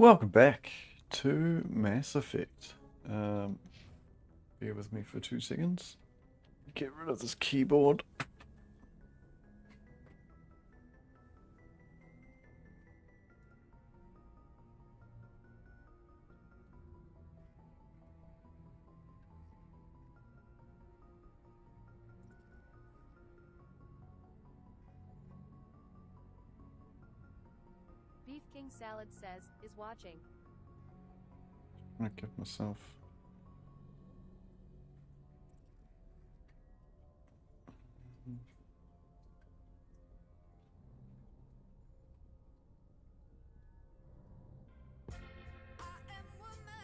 Welcome back to Mass Effect. Bear with me for 2 seconds. Get rid of this keyboard. Beef King Salad says, is watching. I'm gonna give myself...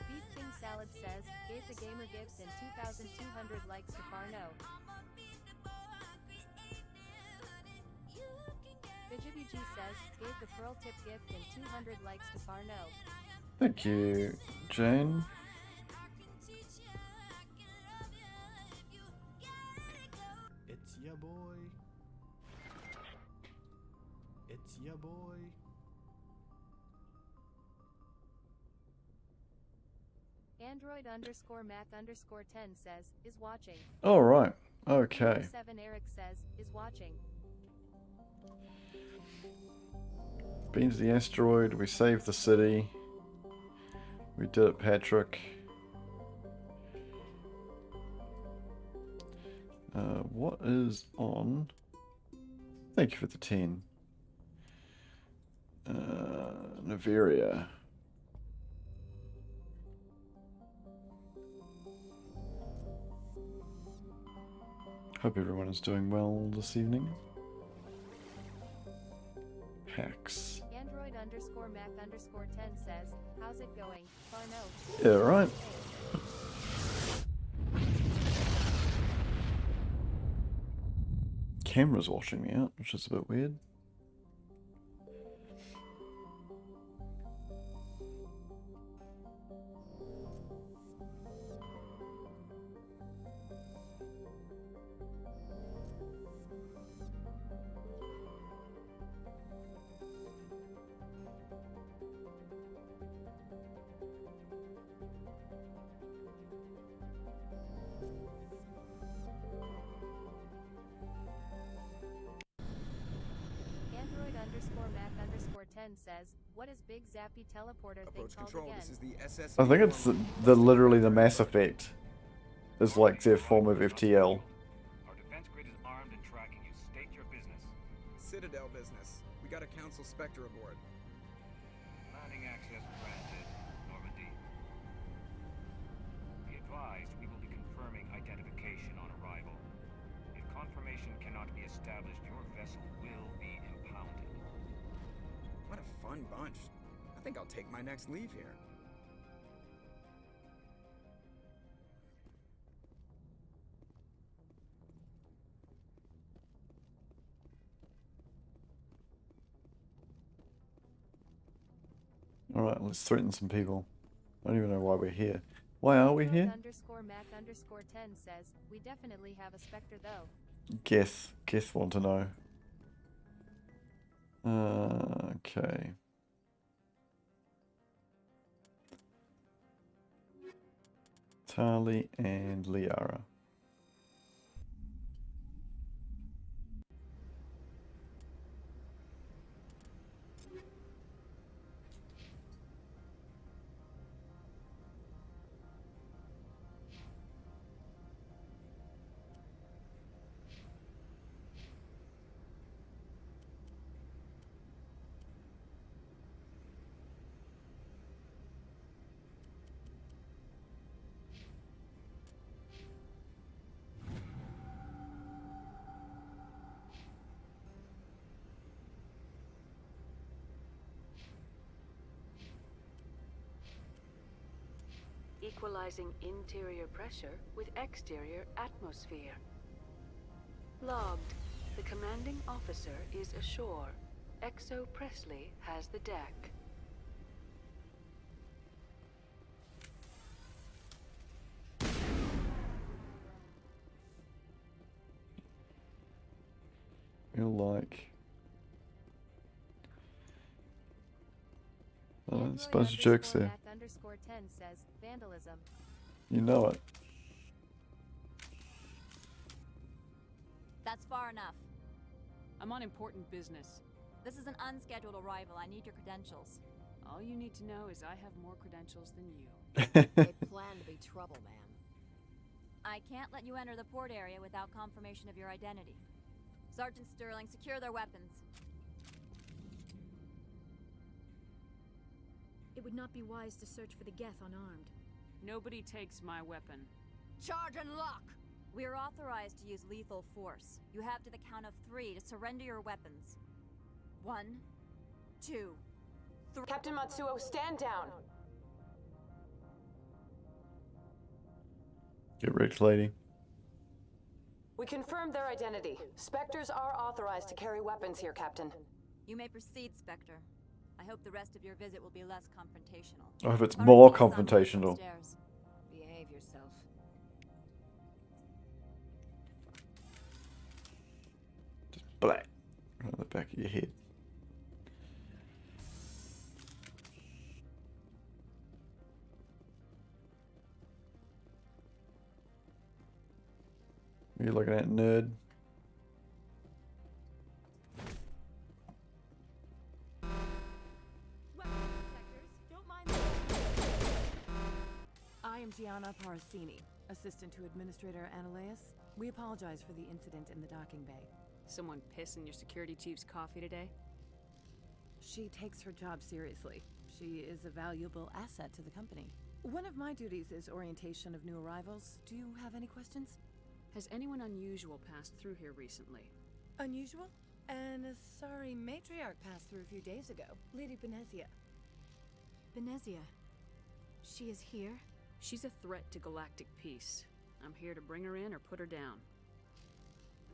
Beef King Salad says, gave the gamer gift and 2,200 likes to Farno. BGBG says, gave the Pearl Tip gift and 200 likes to Farno. Thank you, Jane. It's ya boy. It's ya boy. Android_Mac_10 says, is watching. Alright, okay. 7 Eric says, is watching. Been to the asteroid, we saved the city. We did it, Patrick. What is on? Thank you for the 10. Naveria. Hope everyone is doing well this evening. Hacks. Android_Mac_10 says, how's it going, Farno? Yeah, right. Camera's watching me out, which is a bit weird. Android_Mac_10 says, what is big zappy teleporter thing Approach called control. again? This is the SS. I think it's the literally the Mass Effect. It's like their form of FTL. Our defense grid is armed and tracking you. State your business. Citadel business. We got a Council Spectre aboard. Landing access granted, Normandy. Be advised, we will be confirming identification on arrival. If confirmation cannot be established, your vessel will be impounded. What a fun bunch. I think I'll take my next leave here. Alright, let's threaten some people. I don't even know why we're here. Why are we here? Android_Mac_10 says, we definitely have a Spectre though. Geth want to know. Okay. Tali and Liara. Equalizing interior pressure with exterior atmosphere. Logged. The commanding officer is ashore. Exo Presley has the deck. Feel like It's a bunch of jokes there. Mac_10 says vandalism. You know it. That's far enough. I'm on important business. This is an unscheduled arrival. I need your credentials. All you need to know is I have more credentials than you. They plan to be trouble, ma'am. I can't let you enter the port area without confirmation of your identity. Sergeant Sterling, secure their weapons. It would not be wise to search for the Geth unarmed. Nobody takes my weapon. Charge and lock! We are authorized to use lethal force. You have to the count of 3 to surrender your weapons. 1, 2, 3. Captain Matsuo, stand down! Get wrecked, lady. We confirmed their identity. Spectres are authorized to carry weapons here, Captain. You may proceed, Spectre. I hope the rest of your visit will be less confrontational. I hope it's Come more and see the sun confrontational. upstairs. Behave yourself. Just black on the back of your head. What are you looking at, nerd? I am Gianna Parasini, assistant to Administrator Ananias. We apologize for the incident in the docking bay. Someone piss in your security chief's coffee today? She takes her job seriously. She is a valuable asset to the company. One of my duties is orientation of new arrivals. Do you have any questions? Has anyone unusual passed through here recently? Unusual? And a sorry matriarch passed through a few days ago. Lady Benezia. Benezia. She is here? She's a threat to galactic peace. I'm here to bring her in or put her down.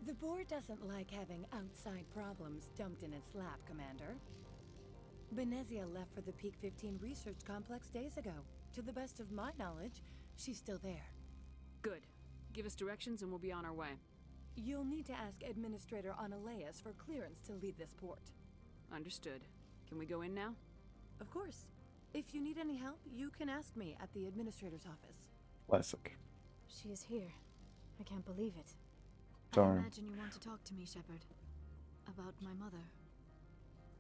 The board doesn't like having outside problems dumped in its lap, Commander. Benezia left for the Peak 15 research complex days ago. To the best of my knowledge, she's still there. Good. Give us directions and we'll be on our way. You'll need to ask Administrator Ananias for clearance to leave this port. Understood. Can we go in now? Of course. If you need any help, you can ask me at the Administrator's office. Classic. She is here. I can't believe it. Darn. I imagine you want to talk to me, Shepard. About my mother.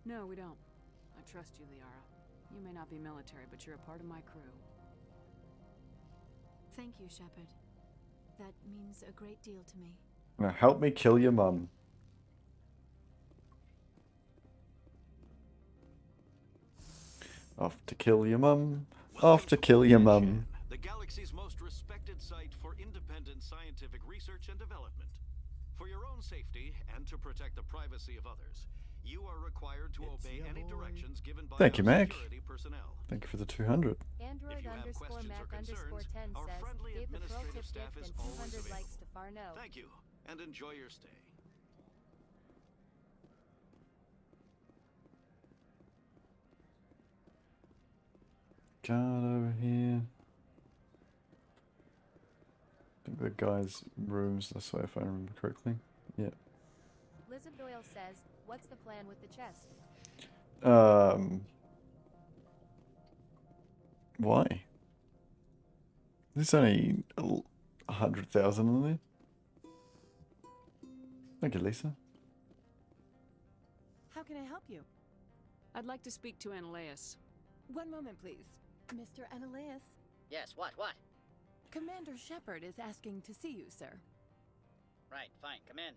No, we don't. I trust you, Liara. You may not be military, but you're a part of my crew. Thank you, Shepard. That means a great deal to me. Now help me kill your mum. Off to kill your mum. Off to kill your mum. The galaxy's most respected site for independent scientific research and development. For your own safety and to protect the privacy of others, you are required to obey any directions given by Thank you, our Mac. security personnel. Thank you for the 200. Android underscore Mac underscore 10 our says, friendly gave the pro administrative tip staff gift is and always 200 likes available. to Farno. Thank you, and enjoy your stay. Guard over here. I think the guy's room's this way if I remember correctly. Yeah. Lizard Doyle says, what's the plan with the chest? Why? There's only 100,000 in there. Thank you, Lisa. How can I help you? I'd like to speak to Ananias. One moment, please. Mr. Ananias. Yes, what? Commander Shepard is asking to see you, sir. Right, fine, come in.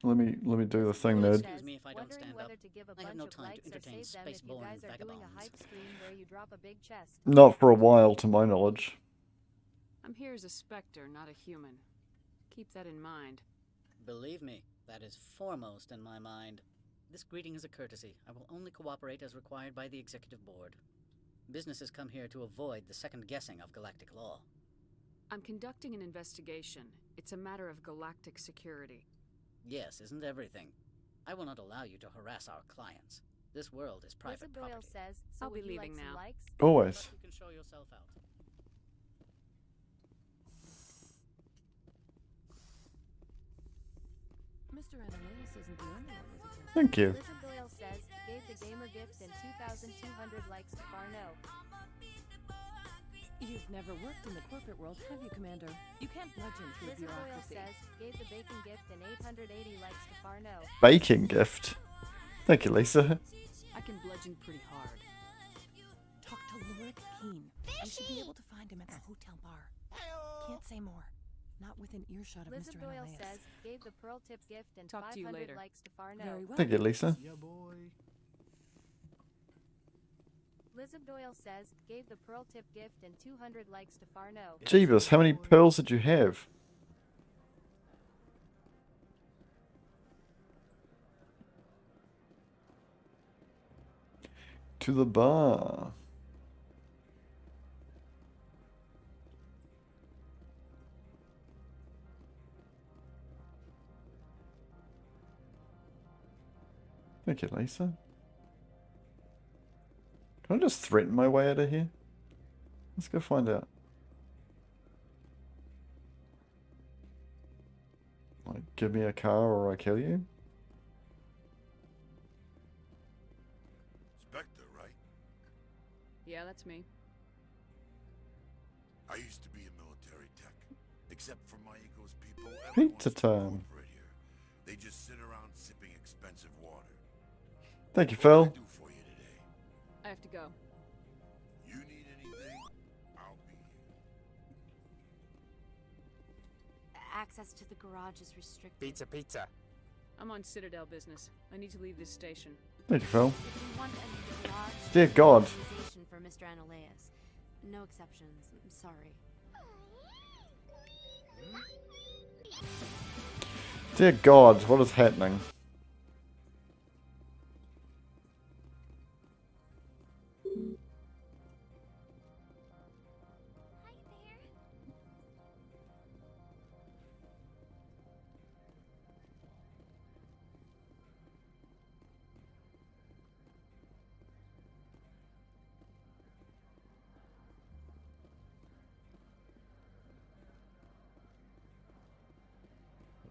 Let me do the thing, nerd. Excuse me if I don't stand up. I have no time to entertain space-born vagabonds. Not for a while, to my knowledge. I'm here as a Spectre, not a human. Keep that in mind. Believe me, that is foremost in my mind. This greeting is a courtesy. I will only cooperate as required by the Executive Board. Businesses come here to avoid the second-guessing of galactic law. I'm conducting an investigation. It's a matter of galactic security. Yes, isn't everything? I will not allow you to harass our clients. This world is private property. Says, so I'll be leaving now. Always. But you can show yourself out. Mr. Annalise isn't the only one with a question. Thank you. Lizard Doyle says, gave the gamer gift and 2,200 likes to Farno. You've never worked in the corporate world, have you, Commander? You can't bludgeon through Lizard Doyle bureaucracy. says, gave the bacon gift and 880 likes to Farno. Baking gift. Thank you, Lisa. I can bludgeon pretty hard. Talk to Lord Keen. You should be able to find him at the hotel bar. Can't say more. Not within earshot of Lizard Mr. Doyle Annalise. says, gave the pearl tip gift and Talk to you 500 later. likes to Farno. Very well. Thank you, Lisa. Yeah, boy. Lizard Doyle says, gave the pearl tip gift and 200 likes to Farno. Jeebus, how many pearls did you have? To the bar. Thank you, Lisa. Can I just threaten my way out of here? Let's go find out. Like, give me a car or I kill you? Spectre, right? Yeah, that's me. I used to be a military tech. Except for my ego's people, Pizza everyone's time. corporate here. They just sit around sipping expensive water. Thank you, What can I Phil. do for you today? I have to go. You need anything? I'll be here. Access to the garage is restricted. Pizza. I'm on Citadel business. I need to leave this station. Thank you, Phil. If you want a garage, Dear God. authorization for Mr. Annalise. No exceptions. I'm sorry. Dear God, what is happening?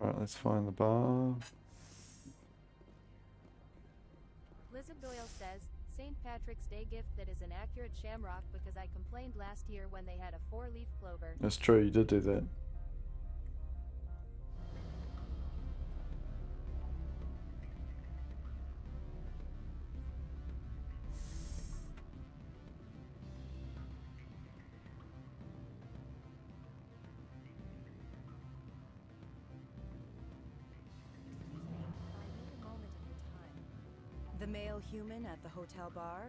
Alright, let's find the bar. Lizard Doyle says, St. Patrick's Day gift that is an accurate shamrock because I complained last year when they had a 4-leaf clover. That's true, you did do that. The male human at the hotel bar?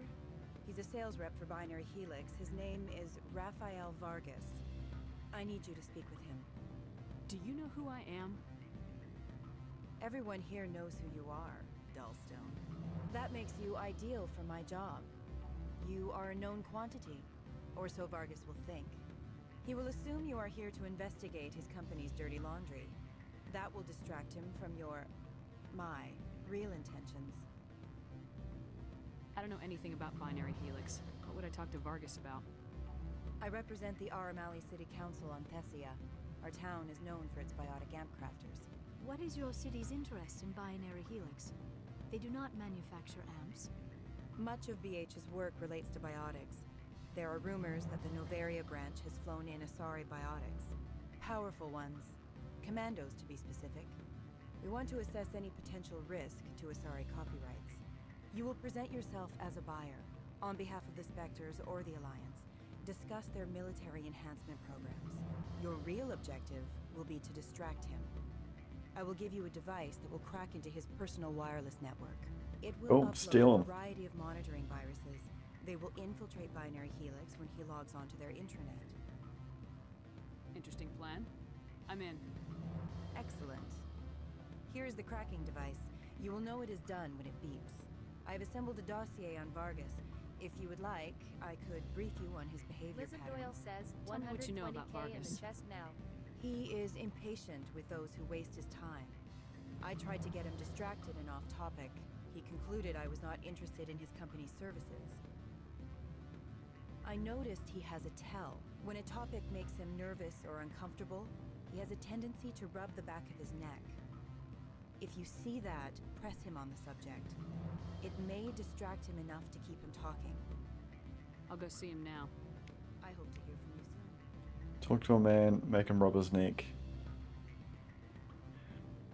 He's a sales rep for Binary Helix. His name is Raphael Vargas. I need you to speak with him. Do you know who I am? Everyone here knows who you are, Dullstone. That makes you ideal for my job. You are a known quantity, or so Vargas will think. He will assume you are here to investigate his company's dirty laundry. That will distract him from my real intentions. I don't know anything about Binary Helix. What would I talk to Vargas about? I represent the Aramali City Council on Thessia. Our town is known for its biotic amp crafters. What is your city's interest in Binary Helix? They do not manufacture amps. Much of BH's work relates to biotics. There are rumors that the Novaria branch has flown in Asari biotics. Powerful ones. Commandos, to be specific. We want to assess any potential risk to Asari copyrights. You will present yourself as a buyer, on behalf of the Spectres or the Alliance. Discuss their military enhancement programs. Your real objective will be to distract him. I will give you a device that will crack into his personal wireless network. It will upload a variety of monitoring viruses. They will infiltrate Binary Helix when he logs onto their intranet. Interesting plan. I'm in. Excellent. Here is the cracking device. You will know it is done when it beeps. I have assembled a dossier on Vargas. If you would like, I could brief you on his behavior Lizard patterns. Doyle says, Tell me what you know 120K about in Vargas. the chest now. He is impatient with those who waste his time. I tried to get him distracted and off topic. He concluded I was not interested in his company's services. I noticed he has a tell. When a topic makes him nervous or uncomfortable, he has a tendency to rub the back of his neck. If you see that, press him on the subject. It may distract him enough to keep him talking. I'll go see him now. I hope to hear from you soon. Talk to a man, make him rub his neck.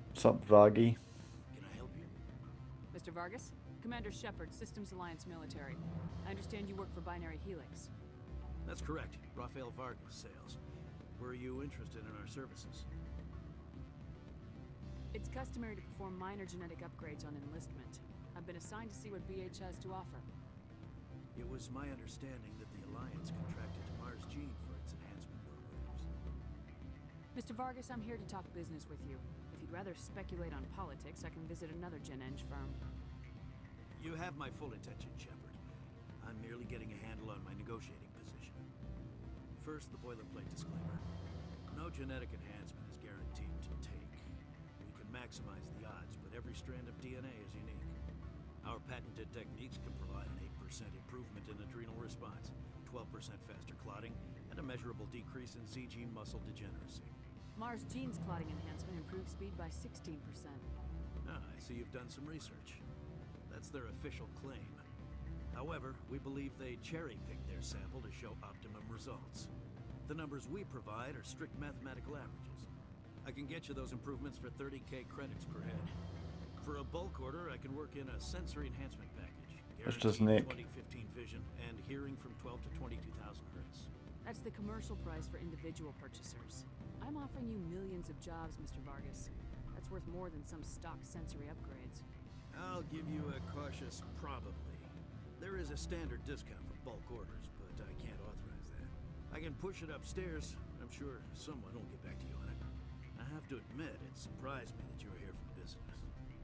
What's up, Vargy? Can I help you? Mr. Vargas? Commander Shepard, Systems Alliance Military. I understand you work for Binary Helix. That's correct. Rafael Vargas, sales. Were you interested in our services? It's customary to perform minor genetic upgrades on enlistment. I've been assigned to see what BH has to offer. It was my understanding that the Alliance contracted to Mars Gene for its enhancement programs. Mr. Vargas, I'm here to talk business with you. If you'd rather speculate on politics, I can visit another Gen Eng firm. You have my full attention, Shepard. I'm merely getting a handle on my negotiating position. First, the boilerplate disclaimer. No genetic enhancement is guaranteed to take. We can maximize the odds, but every strand of DNA is unique. Our patented techniques can provide an 8% improvement in adrenal response, 12% faster clotting, and a measurable decrease in ZG muscle degeneracy. Mars Gene's clotting enhancement improves speed by 16%. Ah, I see you've done some research. That's their official claim. However, we believe they cherry-picked their sample to show optimum results. The numbers we provide are strict mathematical averages. I can get you those improvements for 30k credits per head. For a bulk order, I can work in a sensory enhancement package. That's just Nick. 20/15 vision and hearing from 12 to 22,000 hertz. That's the commercial price for individual purchasers. I'm offering you millions of jobs, Mr. Vargas. That's worth more than some stock sensory upgrades. I'll give you a cautious probably. There is a standard discount for bulk orders, but I can't authorize that. I can push it upstairs. I'm sure someone will get back to you on it. I have to admit, it surprised me that you were here for business.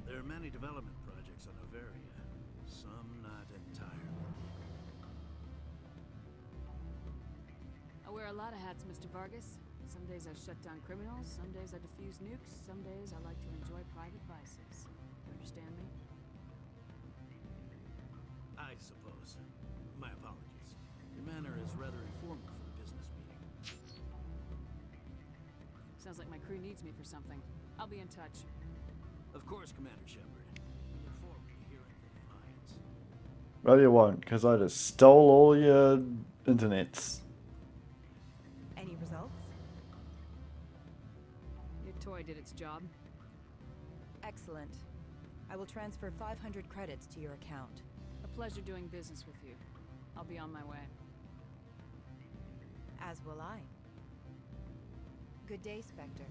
There are many development projects on Novaria, some not entirely legal. I wear a lot of hats, Mr. Vargas. Some days I shut down criminals, some days I defuse nukes, some days I like to enjoy private vices. You understand me? I suppose. My apologies. Your manner is rather informal for a business meeting. Sounds like my crew needs me for something. I'll be in touch. Of course, Commander Shepard. We look forward to hearing from the Alliance. Well, you won't, because I just stole all your internets. Any results? Your toy did its job. Excellent. I will transfer 500 credits to your account. A pleasure doing business with you. I'll be on my way. As will I. Good day, Spectre.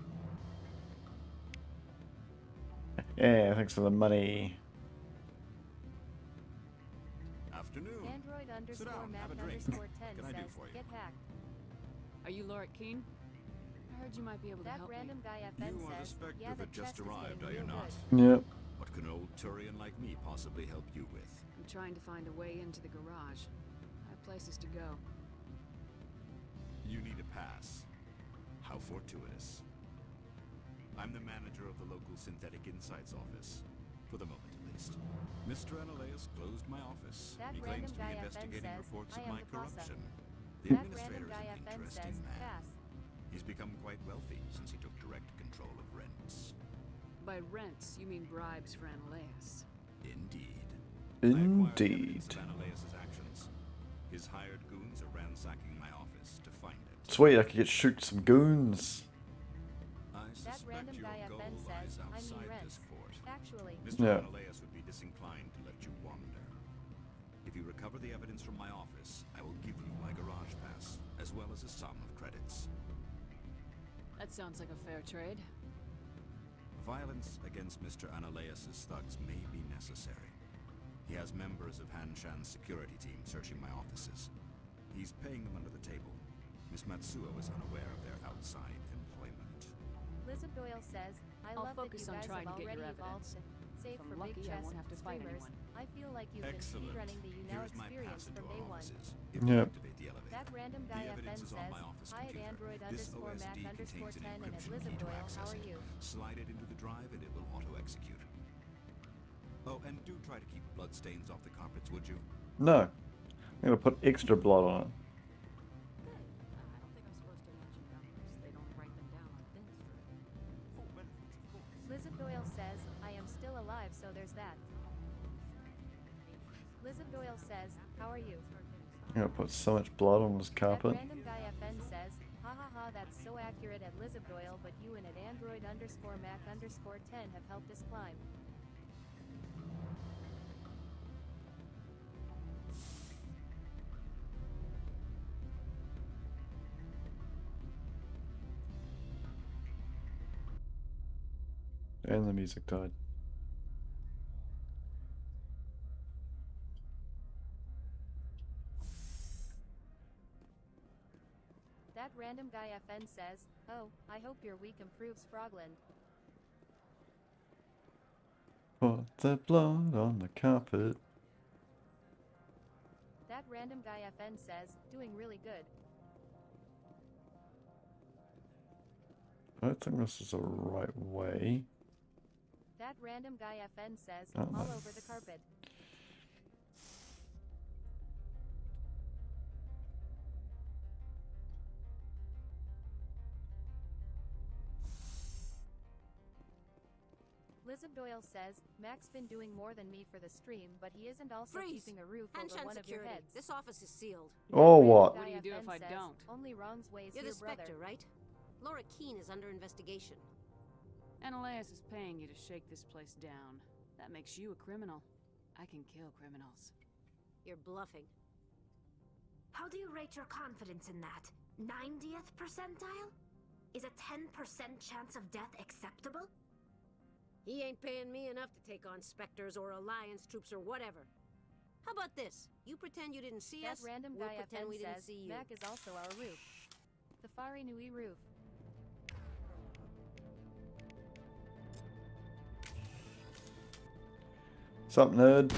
Yeah, thanks for the money. Afternoon. Android Sit down, have a Mac drink. _10 What can I do says, for you? get hacked. Are you Laura Keene? I heard you might be able to That help me. random guy FN You are the says, Spectre yeah, the that just chest is arrived, getting are you real not? good. Yep. What can old Turian like me possibly help you with? I'm trying to find a way into the garage. I have places to go. You need a pass. How fortuitous. I'm the manager of the local Synthetic Insights office. For the moment, at least. Mr. Analeus closed my office. That He claims random to be guy FN investigating says, reports I of am my the Pasa. corruption. The That administrator random guy is an FN interesting says, man. pass. He's become quite wealthy since he took direct control of rents. By rents, you mean bribes for Analeus. Indeed. Indeed. Analeus' actions. His hired goons are ransacking my office to find it. Sweet, I could get shoot some goons. I That suspect random your guy goal FN lies says, I outside mean rent. this fort. Actually, Mr. Yeah. Analeus would be disinclined to let you wander. If you recover the evidence from my office, I will give you my garage pass, as well as a sum of credits. That sounds like a fair trade. Violence against Mr. Analeus' thugs may be necessary. He has members of Han Shan's security team searching my offices. He's paying them under the table. Miss Matsuo is unaware of their outside employment. Lizard Doyle says, I I'll love that you focus on guys trying have to get already your evolved evidence. to save If for I'm big lucky, I chest won't have to fight streamers. anyone. I feel like you've been Excellent. speedrunning the Here UNOW is my experience pass into from day our one. offices. If you Yep. activate the elevator. That random guy The FN evidence is on says, my office hi at computer. Android This _Mac OSD _10 contains an and at encryption Lizard key to Doyle, how access are it. you? Slide it into the drive and it will auto-execute. Oh, and do try to keep blood stains off the carpets, would you? No. I'm gonna put extra blood on it. Good. I don't think I'm supposed to mention numbers. They'd only write them down on thin strip. Lizard Doyle says, I alive, so there's that. Lizard Doyle says, how are you? I'm gonna put so much blood on this carpet. ThatRandomGuy FN says, ha ha ha, that's so accurate at Lizard Doyle, but you and at Android_Mac_10 have helped us climb. And the music died. ThatRandomGuy FN says, oh, I hope your week improves, Frogland. Put the blood on the carpet. ThatRandomGuy FN says, doing really good. I don't think this is the right way. ThatRandomGuy FN says, Oh, all no. over the carpet. Lizard Doyle says, Mac's been doing more than me for the stream, but he isn't also keeping a roof over one of your heads. This office is sealed. Oh, what? What do you do if I don't? Only wrongs ways You're here, the Spectre, brother. right? Laura Keene is under investigation. Ananias is paying you to shake this place down. That makes you a criminal. I can kill criminals. You're bluffing. How do you rate your confidence in that? 90th percentile? Is a 10% chance of death acceptable? He ain't paying me enough to take on Spectres or Alliance troops or whatever. How about this? You pretend you didn't see us, Random we'll Guy pretend FN we didn't says, see you. Mac is also our roof. The Fari Nui roof. What's up, nerd?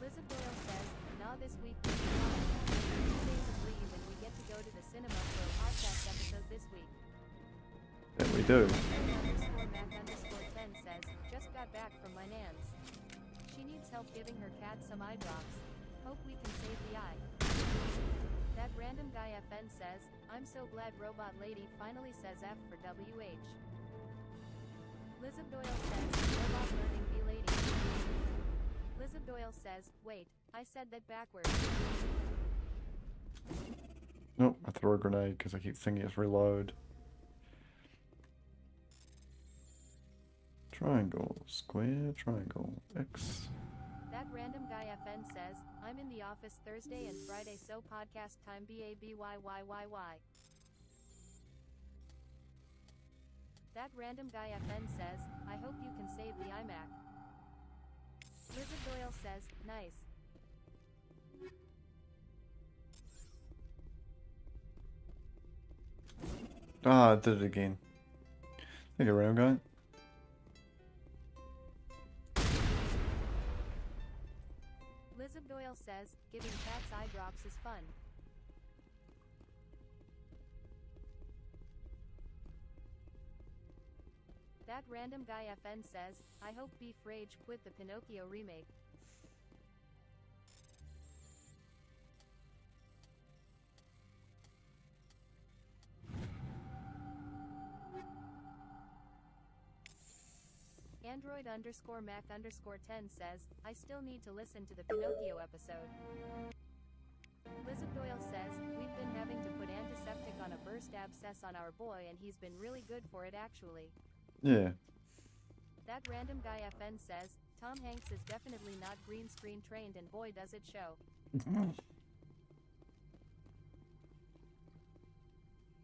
Lizard Doyle says, nah, this week we do not. 2 days of leave and we get to go to the cinema for a podcast episode this week. Yeah, we do. Mac_10 says, just got back from my nan's. She needs help giving her cat some eye drops. Hope we can save the eye. ThatRandomGuy FN says, I'm so glad Robot Lady finally says F for WH. Lizard Doyle says, Robot Learning be lady. Lizard Doyle says, wait, I said that backwards. Nope, I threw a grenade because I keep thinking it's reload. Triangle, square, triangle, X. ThatRandomGuy FN says, I'm in the office Thursday and Friday, so podcast time BABYYYY. ThatRandomGuy FN says, I hope you can save the iMac. Lizard Doyle says, nice. Ah, I did it again. Thank you, Random Guy. Lizard Doyle says, giving cats eye drops is fun. ThatRandomGuy FN says, I hope Beef Rage quit the Pinocchio remake. Android_Mac_10 says, I still need to listen to the Pinocchio episode. Lizard Doyle says, we've been having to put antiseptic on a burst abscess on our boy and he's been really good for it actually. Yeah. ThatRandomGuy FN says, Tom Hanks is definitely not green screen trained and boy does it show.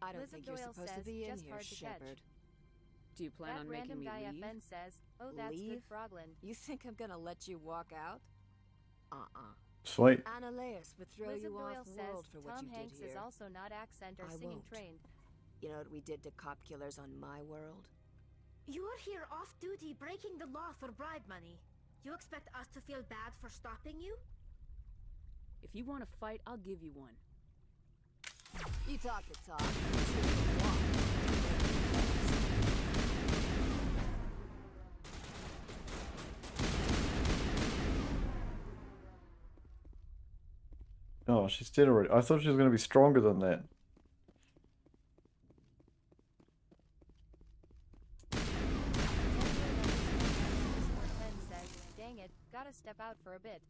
I don't Lizard think you're Doyle supposed to says, be in just here, hard to Shepard. catch. Do you plan on making me ThatRandomGuy leave? FN says, oh that's good Leave? Frogland. You think I'm gonna let you walk out? Sweet. Ananias would throw Lizard you Doyle off says, world for what Tom you Hanks did here. is also not accent or I singing won't. trained. You know what we did to cop killers on my world? You're here off duty breaking the law for bribe money. You expect us to feel bad for stopping you? If you want to fight, I'll give you one. You talk the talk. Let's see what you want. Oh, she's dead already. I thought she was going to be stronger than that. Dang it, gotta step out for a bit.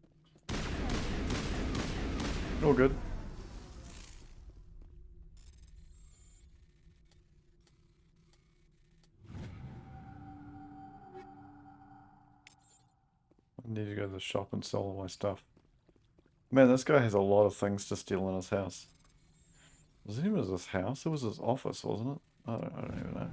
All good. I need to go to the shop and sell all my stuff. Man, this guy has a lot of things to steal in his house. Was it even his house? It was his office, wasn't it? I don't even know.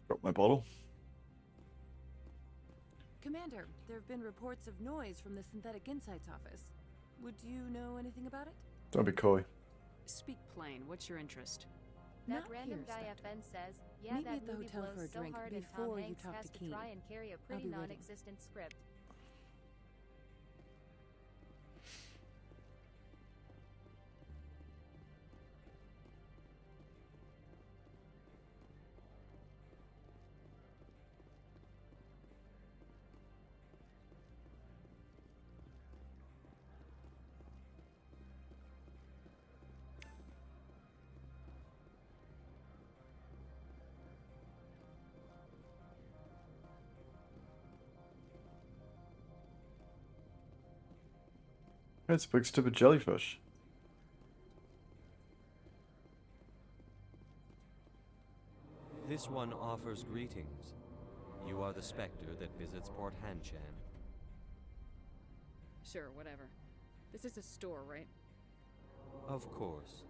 Drop my bottle. Commander, there have been reports of noise from the Synthetic Insights office. Would you know anything about it? Don't be coy. Speak plain. What's your interest? That Not random here, guy Spectre. FN says, yeah, Meet me that at the movie hotel for blows a so drink hard and Tom before you Hanks talk has to to Keen. try and carry a I'll pretty be waiting. non-existent script. It's a big stupid jellyfish. This one offers greetings. You are the specter that visits Port Hanshan. Sure, whatever. This is a store, right? Of course.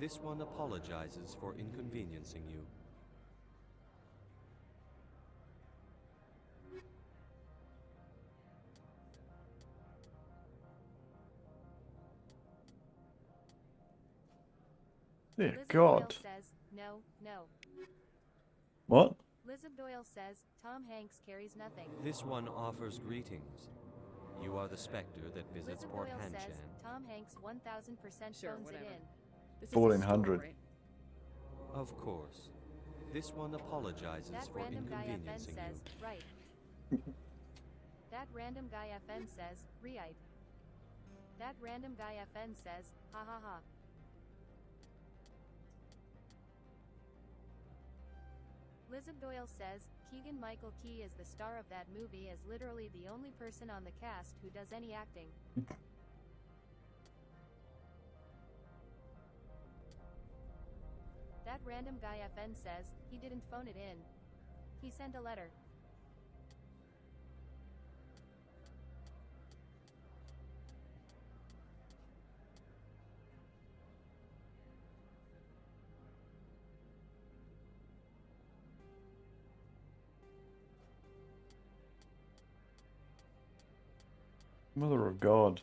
This one apologizes for inconveniencing you. Dear Liz God. Doyle says, no. What? Liz Doyle says, Tom Hanks carries nothing. This one offers greetings. You are the specter that visits Liz Port Doyle Hanshan. says, Tom Hanks 1000% Sure, phones whatever. it in. This is a 1400. store, right? Of course. This one apologizes That for random guy FN inconveniencing says, you. right. That random guy FN says, right. That random guy FN says, ha ha ha. Liz Doyle says, Keegan-Michael Key is the star of that movie as literally the only person on the cast who does any acting. That random guy FN says, he didn't phone it in. He sent a letter. Mother of God.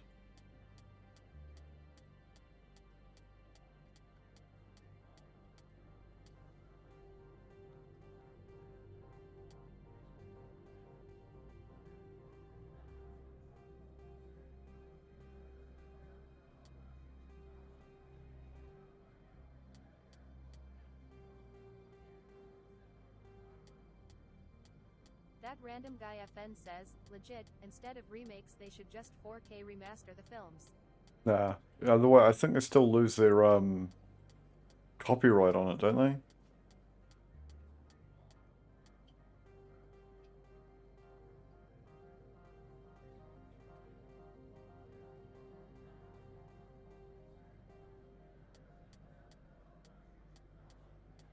That random guy FN says, legit, instead of remakes they should just 4K remaster the films. Nah. Otherwise, I think they still lose their copyright on it, don't they?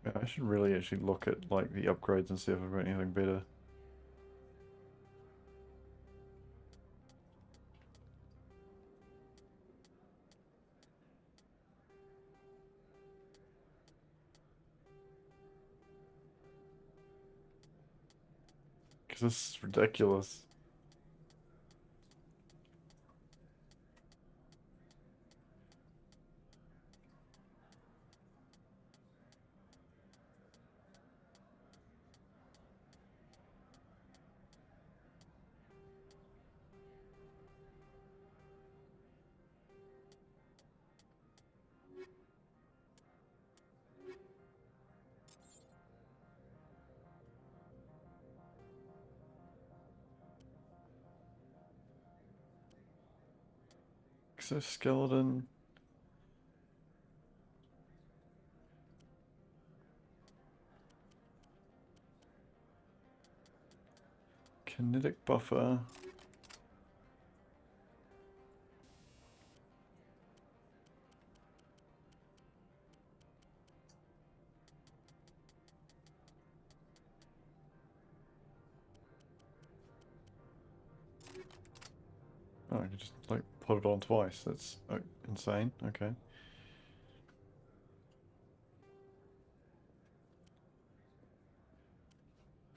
Yeah, I should really actually look at like the upgrades and see if I've got anything better. Because this is ridiculous. Exoskeleton. Kinetic buffer. Oh, I can just like put it on twice. That's insane. Okay.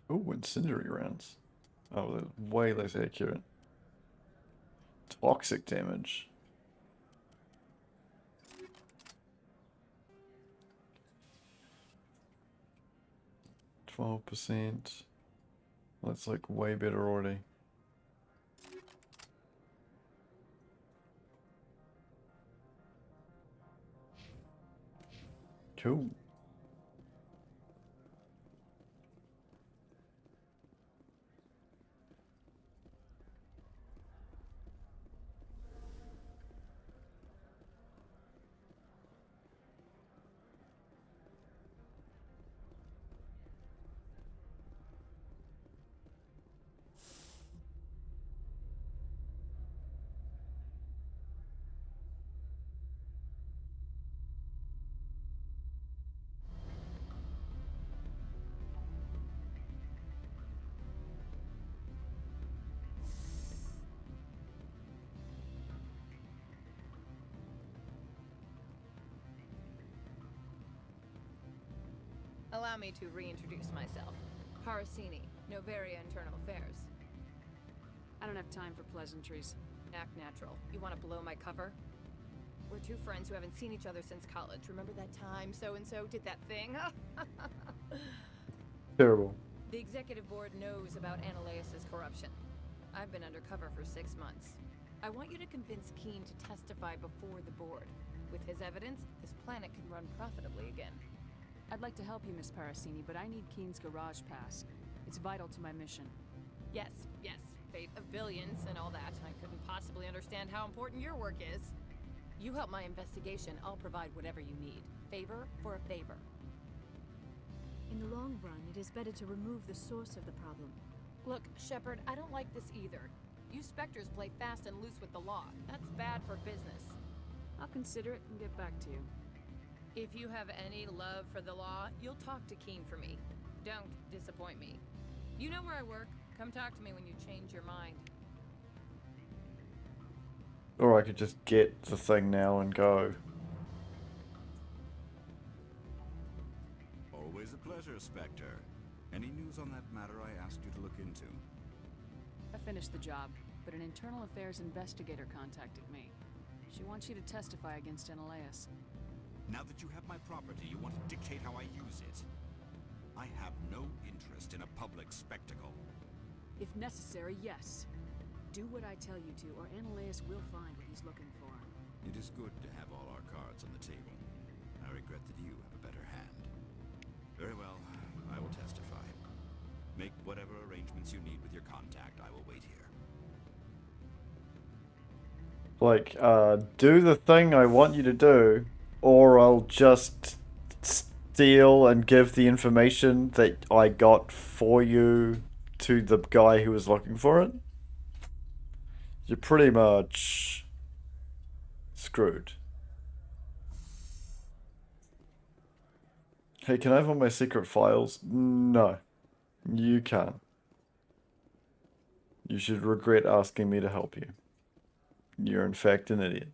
Oh, incendiary rounds. Oh, they're way less accurate. Toxic damage. 12%. That's like way better already. Cool. Allow me to reintroduce myself. Parasini, Novaria Internal Affairs. I don't have time for pleasantries. Act natural. You want to blow my cover? We're two friends who haven't seen each other since college. Remember that time so-and-so did that thing? Terrible. The executive board knows about Ananias' corruption. I've been undercover for 6 months. I want you to convince Keen to testify before the board. With his evidence, this planet can run profitably again. I'd like to help you, Miss Parasini, but I need Keen's garage pass. It's vital to my mission. Yes, yes. Fate of billions and all that. I couldn't possibly understand how important your work is. You help my investigation, I'll provide whatever you need. Favor for a favor. In the long run, it is better to remove the source of the problem. Look, Shepard, I don't like this either. You Spectres play fast and loose with the law. That's bad for business. I'll consider it and get back to you. If you have any love for the law, you'll talk to Keen for me. Don't disappoint me. You know where I work. Come talk to me when you change your mind. Or I could just get the thing now and go. Always a pleasure, Spectre. Any news on that matter I asked you to look into? I finished the job, but an internal affairs investigator contacted me. She wants you to testify against Ananias. Now that you have my property, you want to dictate how I use it. I have no interest in a public spectacle. If necessary, yes. Do what I tell you to, or Ananias will find what he's looking for. It is good to have all our cards on the table. I regret that you have a better hand. Very well, I will testify. Make whatever arrangements you need with your contact. I will wait here. Like, do the thing I want you to do, or I'll just steal and give the information that I got for you to the guy who was looking for it. You're pretty much screwed. Hey, can I have all my secret files? No, you can't. You should regret asking me to help you. You're in fact an idiot.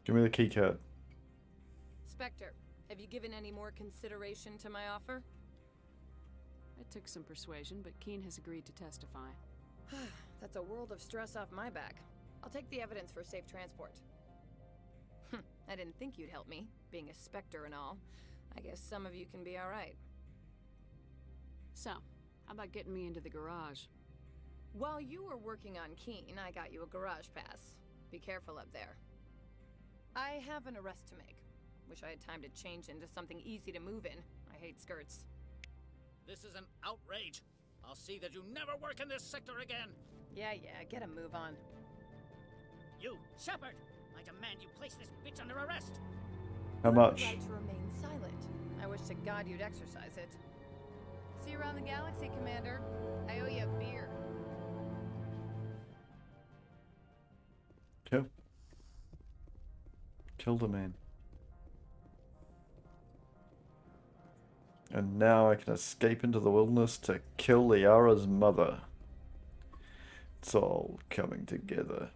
Give me the key card. Spectre, have you given any more consideration to my offer? It took some persuasion, but Keen has agreed to testify. That's a world of stress off my back. I'll take the evidence for safe transport. I didn't think you'd help me, being a Spectre and all. I guess some of you can be alright. So, how about getting me into the garage? While you were working on Keen, I got you a garage pass. Be careful up there. I have an arrest to make. Wish I had time to change into something easy to move in. I hate skirts. This is an outrage. I'll see that you never work in this sector again. Yeah, get a move on. You, Shepard! I demand you place this bitch under arrest. How much? Right to remain silent. I wish to God you'd exercise it. See you around the galaxy, Commander. I owe you a beer. Killed a man. And now I can escape into the wilderness to kill Liara's mother. It's all coming together.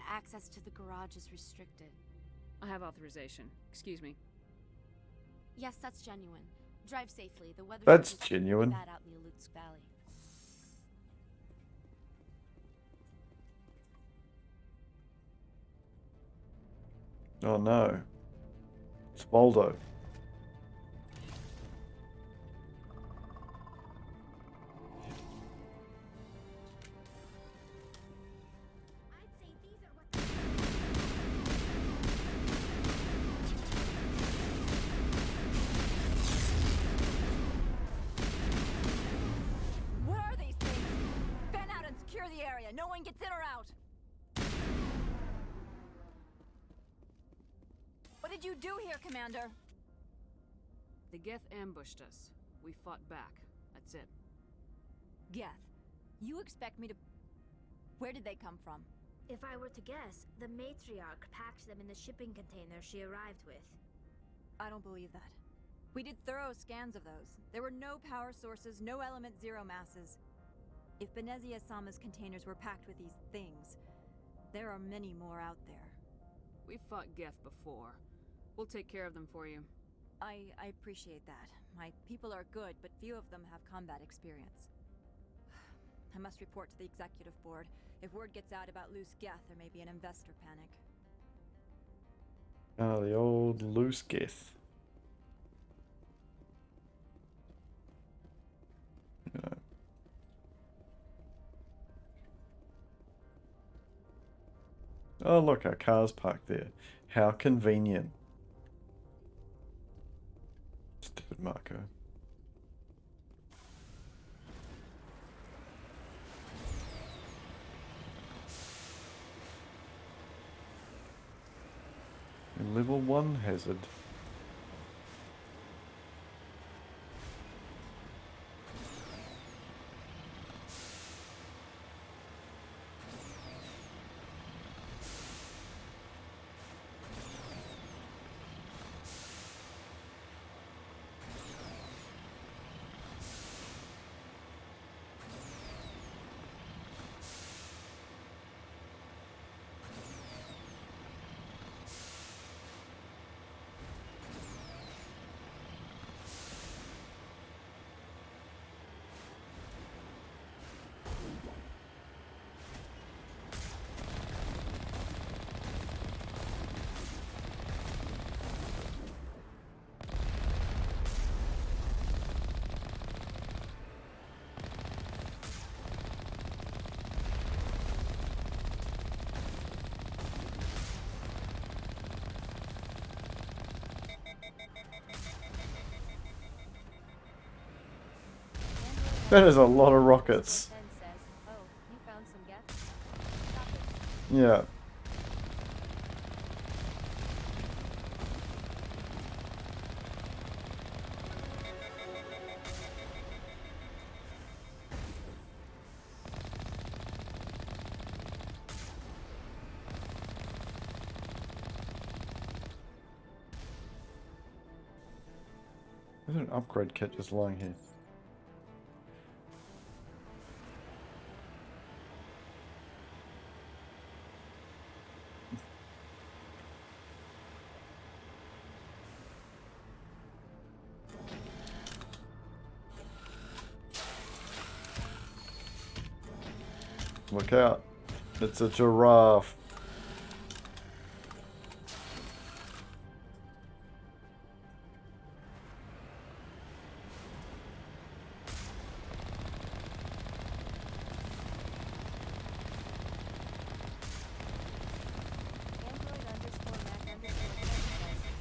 Access to the garage is restricted. I have authorization. Excuse me. Yes, that's genuine. Drive safely. The weather That's is genuine. bad out in the Alux Valley. Oh no. It's Waldo. What are these things? Fan out and secure the area. No one gets in or out. What did you do here, Commander? The Geth ambushed us. We fought back. That's it. Geth, you expect me to... Where did they come from? If I were to guess, the matriarch packed them in the shipping container she arrived with. I don't believe that. We did thorough scans of those. There were no power sources, no element zero masses. If Benezia Sama's containers were packed with these things, there are many more out there. We've fought Geth before. We'll take care of them for you. I appreciate that. My people are good, but few of them have combat experience. I must report to the executive board. If word gets out about loose Geth, there may be an investor panic. Ah, the old loose Geth. Yeah. Oh look, our car's parked there. How convenient. Stupid Marco. Level 1 hazard. That is a lot of rockets. Says, "Oh, you found some gas? Stop it." Yeah. There's an upgrade kit just lying here. Look out. It's a giraffe.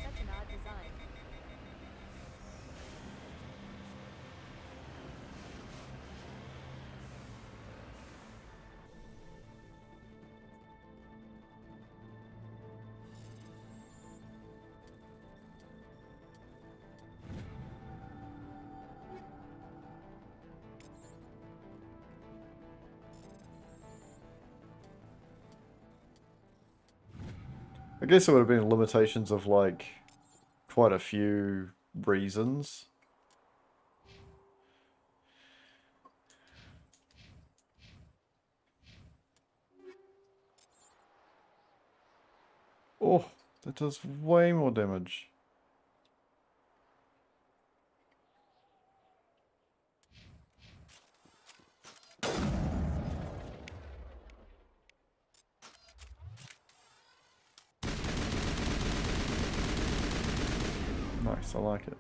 Such an odd design. I guess it would have been limitations of like quite a few reasons. Oh, that does way more damage. Nice, I like it.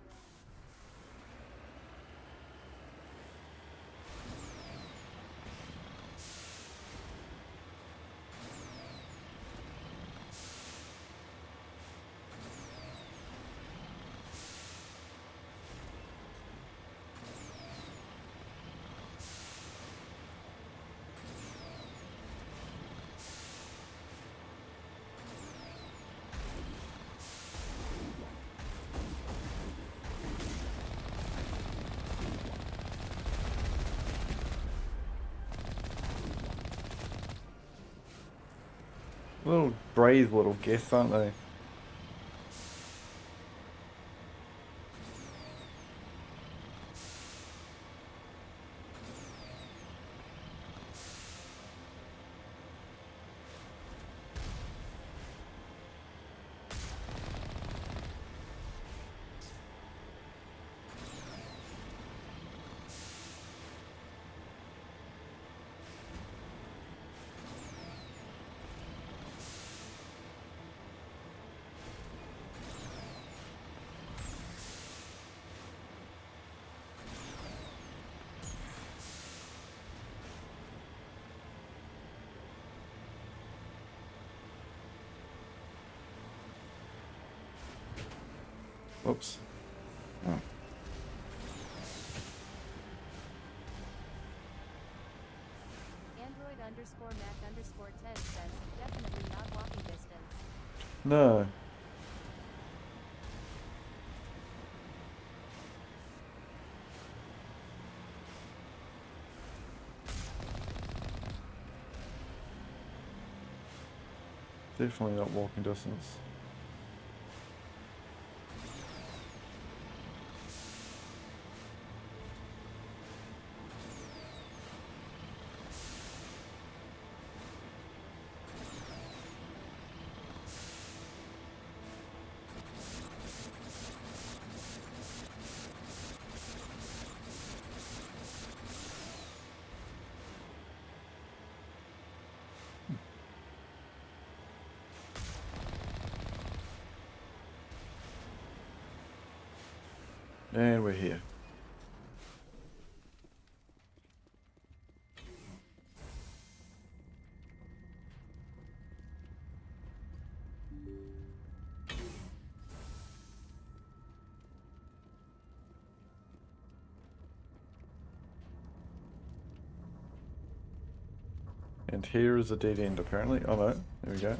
Little brave little guests, aren't they? Whoops. Oh. Android_Mac_10 says, definitely not walking distance. No. Definitely not walking distance. And we're here. And here is a dead end apparently. Oh no, there we go.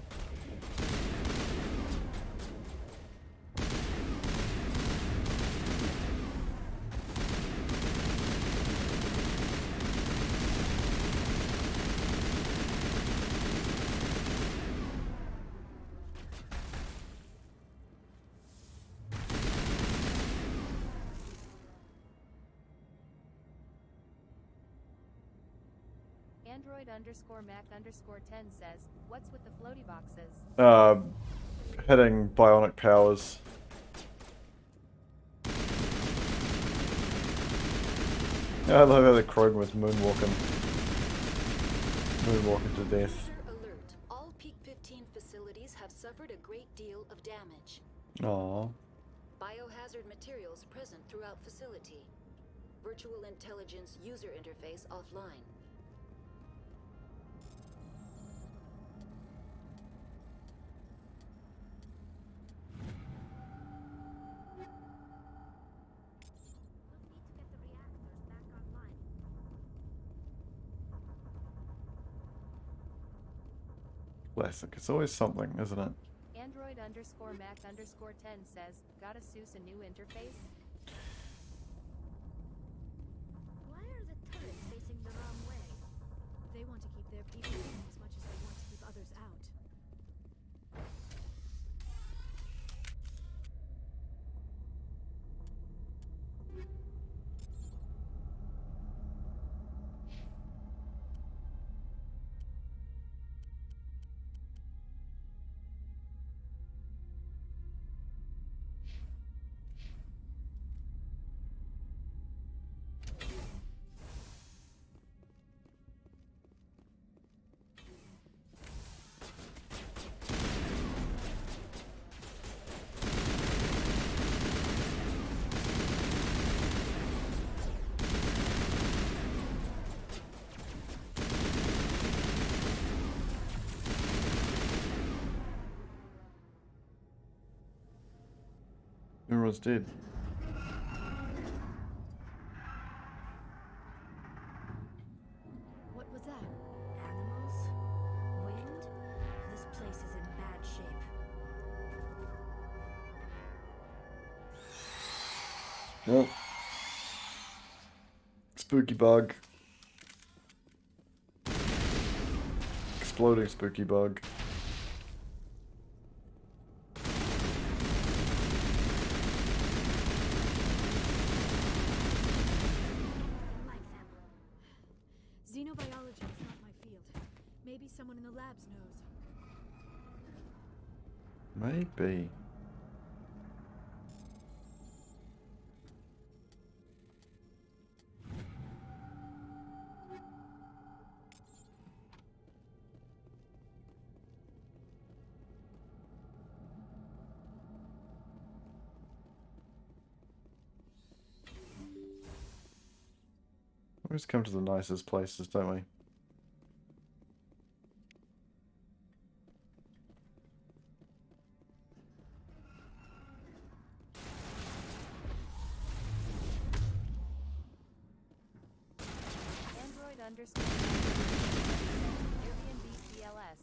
Android_Mac_10 says, what's with the floaty boxes? Hitting bionic powers. I love how the Krog was moonwalking to death. Alert. All Peak 15 facilities have suffered a great deal of damage. Aww. Biohazard materials present throughout facility. Virtual intelligence user interface offline. Classic. It's always something, isn't it? Android_Mac_10 says, got Asus a new interface? Why are the turrets facing the wrong way? They want to keep their people in as much as they want to keep others out. Everyone's dead. What was that? Animals? Wind? This place is in bad shape. Nope. Spooky bug. Exploding spooky bug. Xenobiology is not my field. Maybe someone in the labs knows. Maybe. We always come to the nicest places, don't we? Airbnb PLS.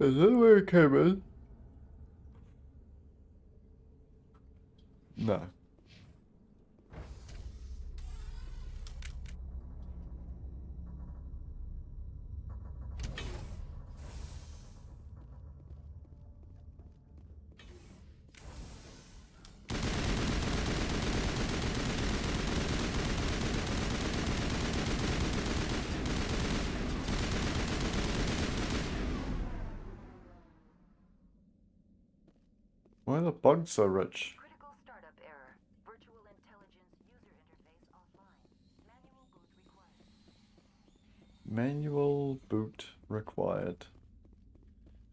Is that where it came in? No. Why are the bugs so rich? Critical startup error. Virtual intelligence user interface offline. Manual boot required. Manual boot required.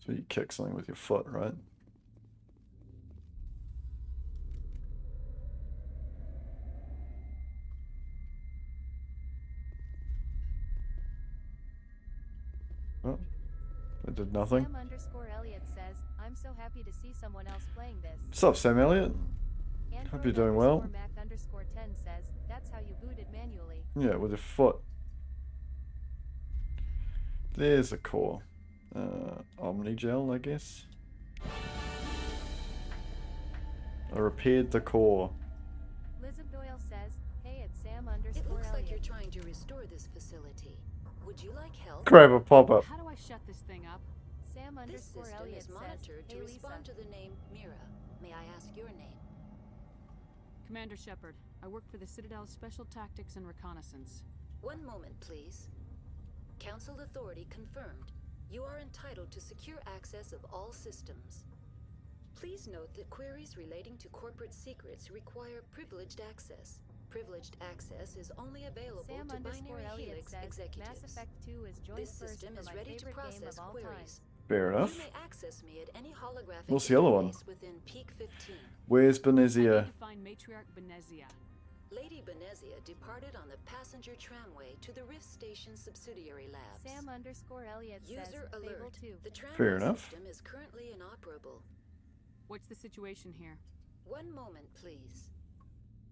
So you kick something with your foot, right? Oh, I did nothing. Sam_Elliot says, I'm so happy to see someone else playing this. What's up, Sam Elliott? Hope you're doing well. Mac_10 says, that's how you booted manually. Yeah, with a foot. There's a core. Omnigel, I guess. I repaired the core. Lizard Doyle says, hey, it's Sam_Elliot. It looks like you're trying to restore this facility. Would you like help? Grab a pop-up. How do I shut this thing up? This system is monitored says, to hey, respond Lisa. to the name Mira. May I ask your name? Commander Shepard. I work for the Citadel's Special Tactics and Reconnaissance. One moment, please. Council authority confirmed. You are entitled to secure access of all systems. Please note that queries relating to corporate secrets require privileged access. Privileged access is only available to Binary Elliot Helix says, executives. Mass Effect 2 is joined This first system for is my ready to favorite game process of all queries. Fair enough. You may access me at any holographic What's the other one? interface within Peak 15. Where's I need Benezia? to find Matriarch Benezia. Lady Benezia departed on the passenger tramway to the Rift Station subsidiary labs. Sam_Elliot says, User Fable alert. 2. The tramway Fair enough. system is currently inoperable. What's the situation here? One moment, please.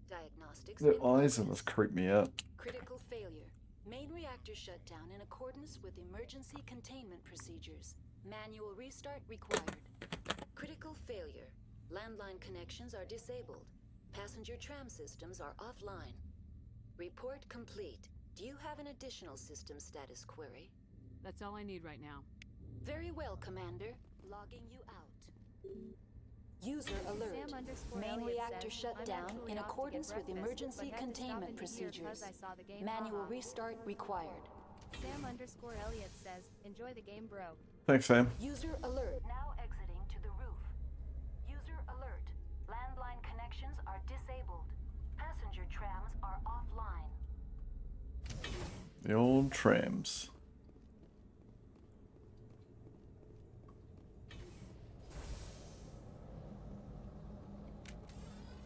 Diagnostics The in eyes in progress. this creep me out. Critical failure. Main reactor shut down in accordance with emergency containment procedures. Manual restart required. Critical failure. Landline connections are disabled. Passenger tram systems are offline. Report complete. Do you have an additional system status query? That's all I need right now. Very well, Commander. Logging you out. User alert. Main reactor shut down in accordance with emergency containment procedures. Manual restart required. Sam_Elliot says, enjoy the game, bro. Thanks, Sam. User alert. Now exiting to the roof. User alert. Landline connections are disabled. Passenger trams are offline. The old trams.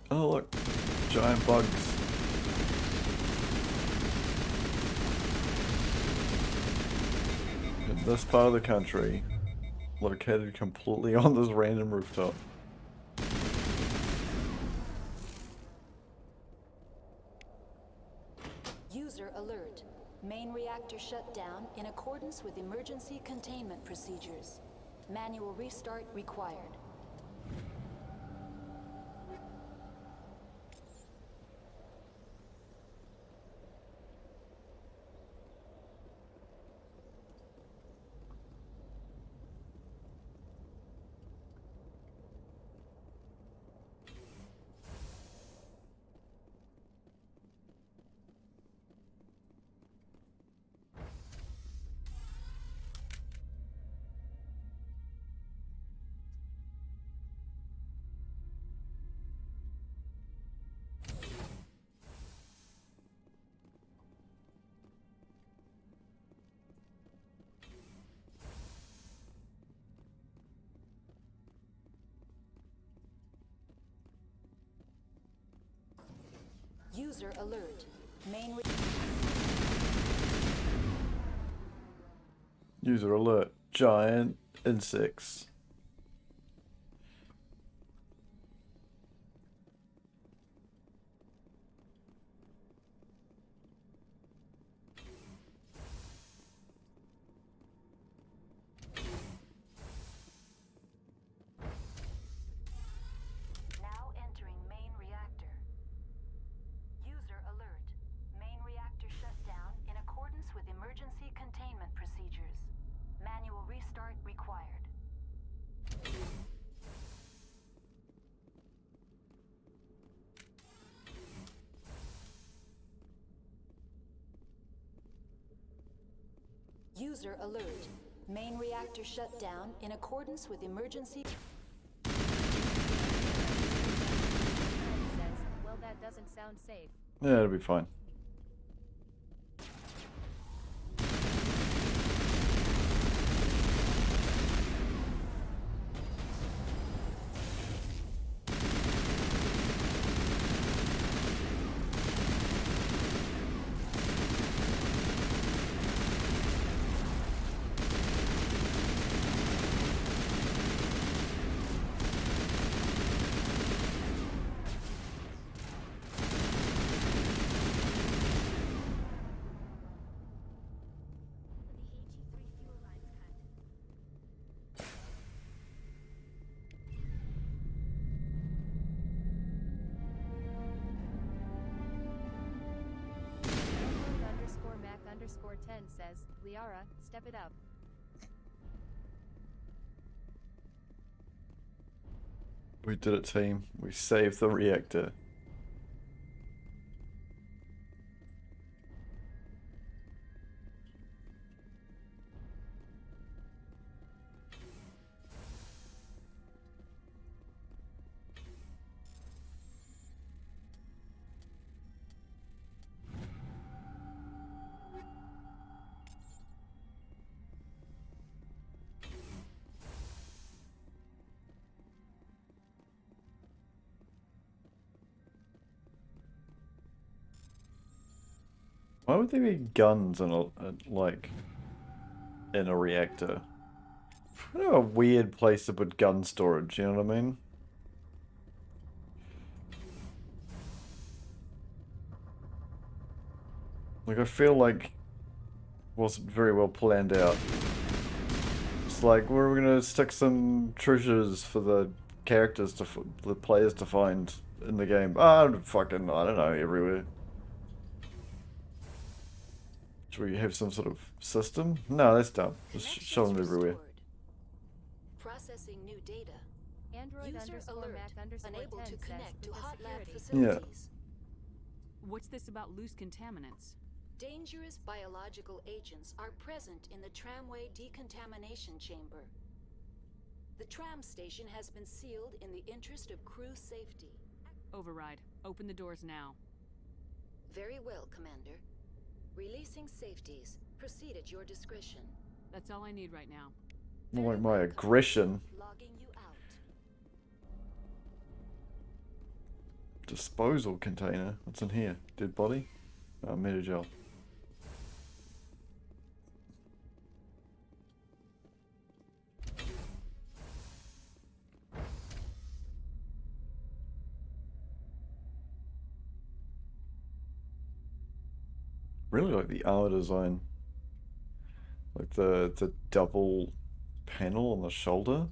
Oh look, giant bugs. In this part of the country, located completely on this random rooftop. User alert. Main reactor shut down in accordance with emergency containment procedures. Manual restart required. User alert. User alert. Giant insects. Now entering main reactor. User alert. Main reactor shut down in accordance with emergency containment procedures. Manual restart required. User alert. Main reactor shut down in accordance with emergency... Says, well, that doesn't sound safe. Yeah, it'll be fine. 10 says, Liara, step it up. We did it, team. We saved the reactor. Why would there be guns in in a reactor? Kind of a weird place to put gun storage, you know what I mean? Like, I feel like it wasn't very well planned out. It's like, where are we gonna stick some treasures for the characters the players to find in the game? Fucking, I don't know, everywhere. Should we have some sort of system? No, that's dumb. Just shove them everywhere. Processing new data. Android User alert. Unable 10 to connect to says, hot lab security. facilities. What's this about loose contaminants? Dangerous biological agents are present in the tramway decontamination chamber. The tram station has been sealed in the interest of crew safety. Override. Open the doors now. Very well, Commander. Releasing safeties. Proceed at your discretion. That's all I need right now. More like my aggression. Logging you out. Disposal container. What's in here? Dead body? Oh, metagel. Really like the armor design. Like the double panel on the shoulder.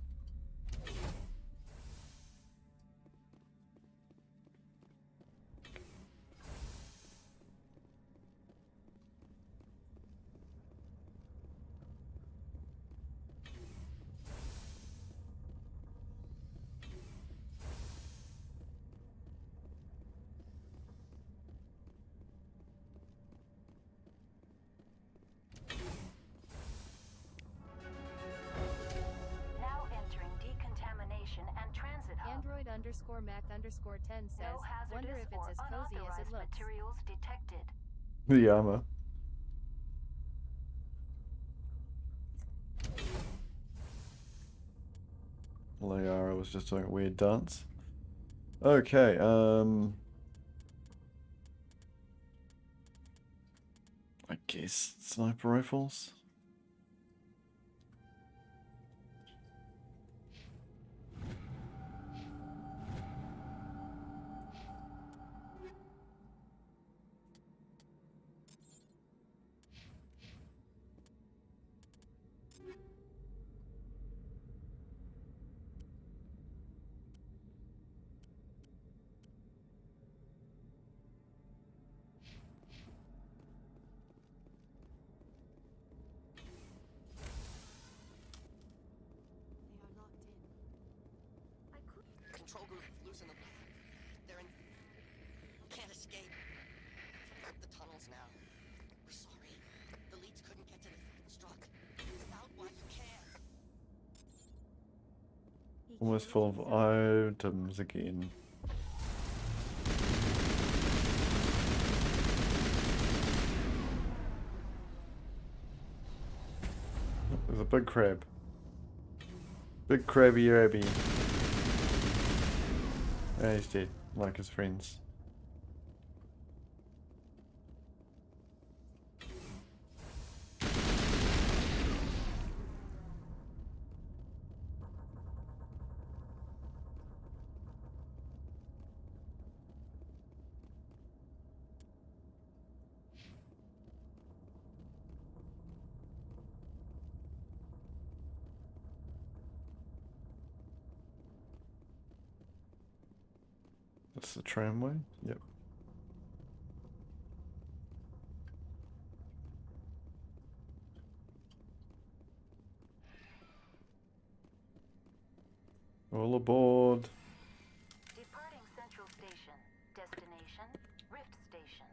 Now entering decontamination and transit hub. Android _Mac_10 says, No wonder hazardous if or it's as cozy as it unauthorized looks. materials detected. The armor. Liara was just doing a weird dance. Okay, I guess sniper rifles. Control group, loosen them. They're in... Can't escape. Out the tunnels now. We're sorry. The leads couldn't get to the struck. Without why you can. Almost full of items again. There's a big crab. Big crabby rabby. Ah, he's dead, like his friends. That's the tramway? Yep. All aboard. Departing Central Station. Destination, Rift Station.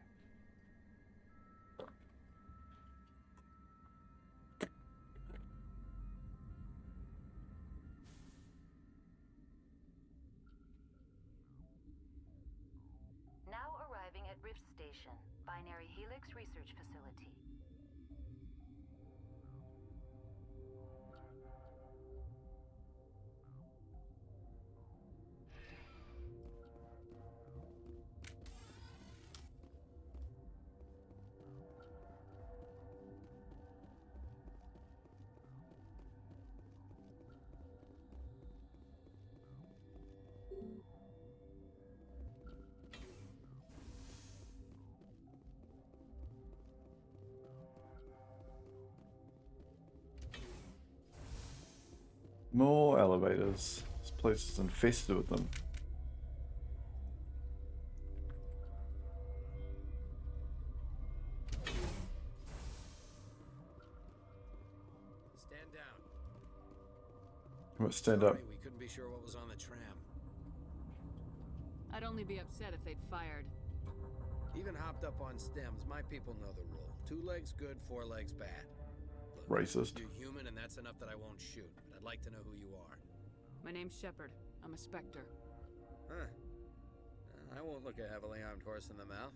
Now arriving at Rift Station, Binary Helix Research Facility. More elevators. This place is infested with them. Stand down. Come on, stand up. Sorry, we couldn't be sure what was on the tram. I'd only be upset if they'd fired. Even hopped up on stems, my people know the rule. 2 legs good, 4 legs bad. Look, Racist. you're human, and that's enough that I won't shoot. But I'd like to know who you are. My name's Shepard. I'm a Spectre. Huh. I won't look a heavily armed horse in the mouth.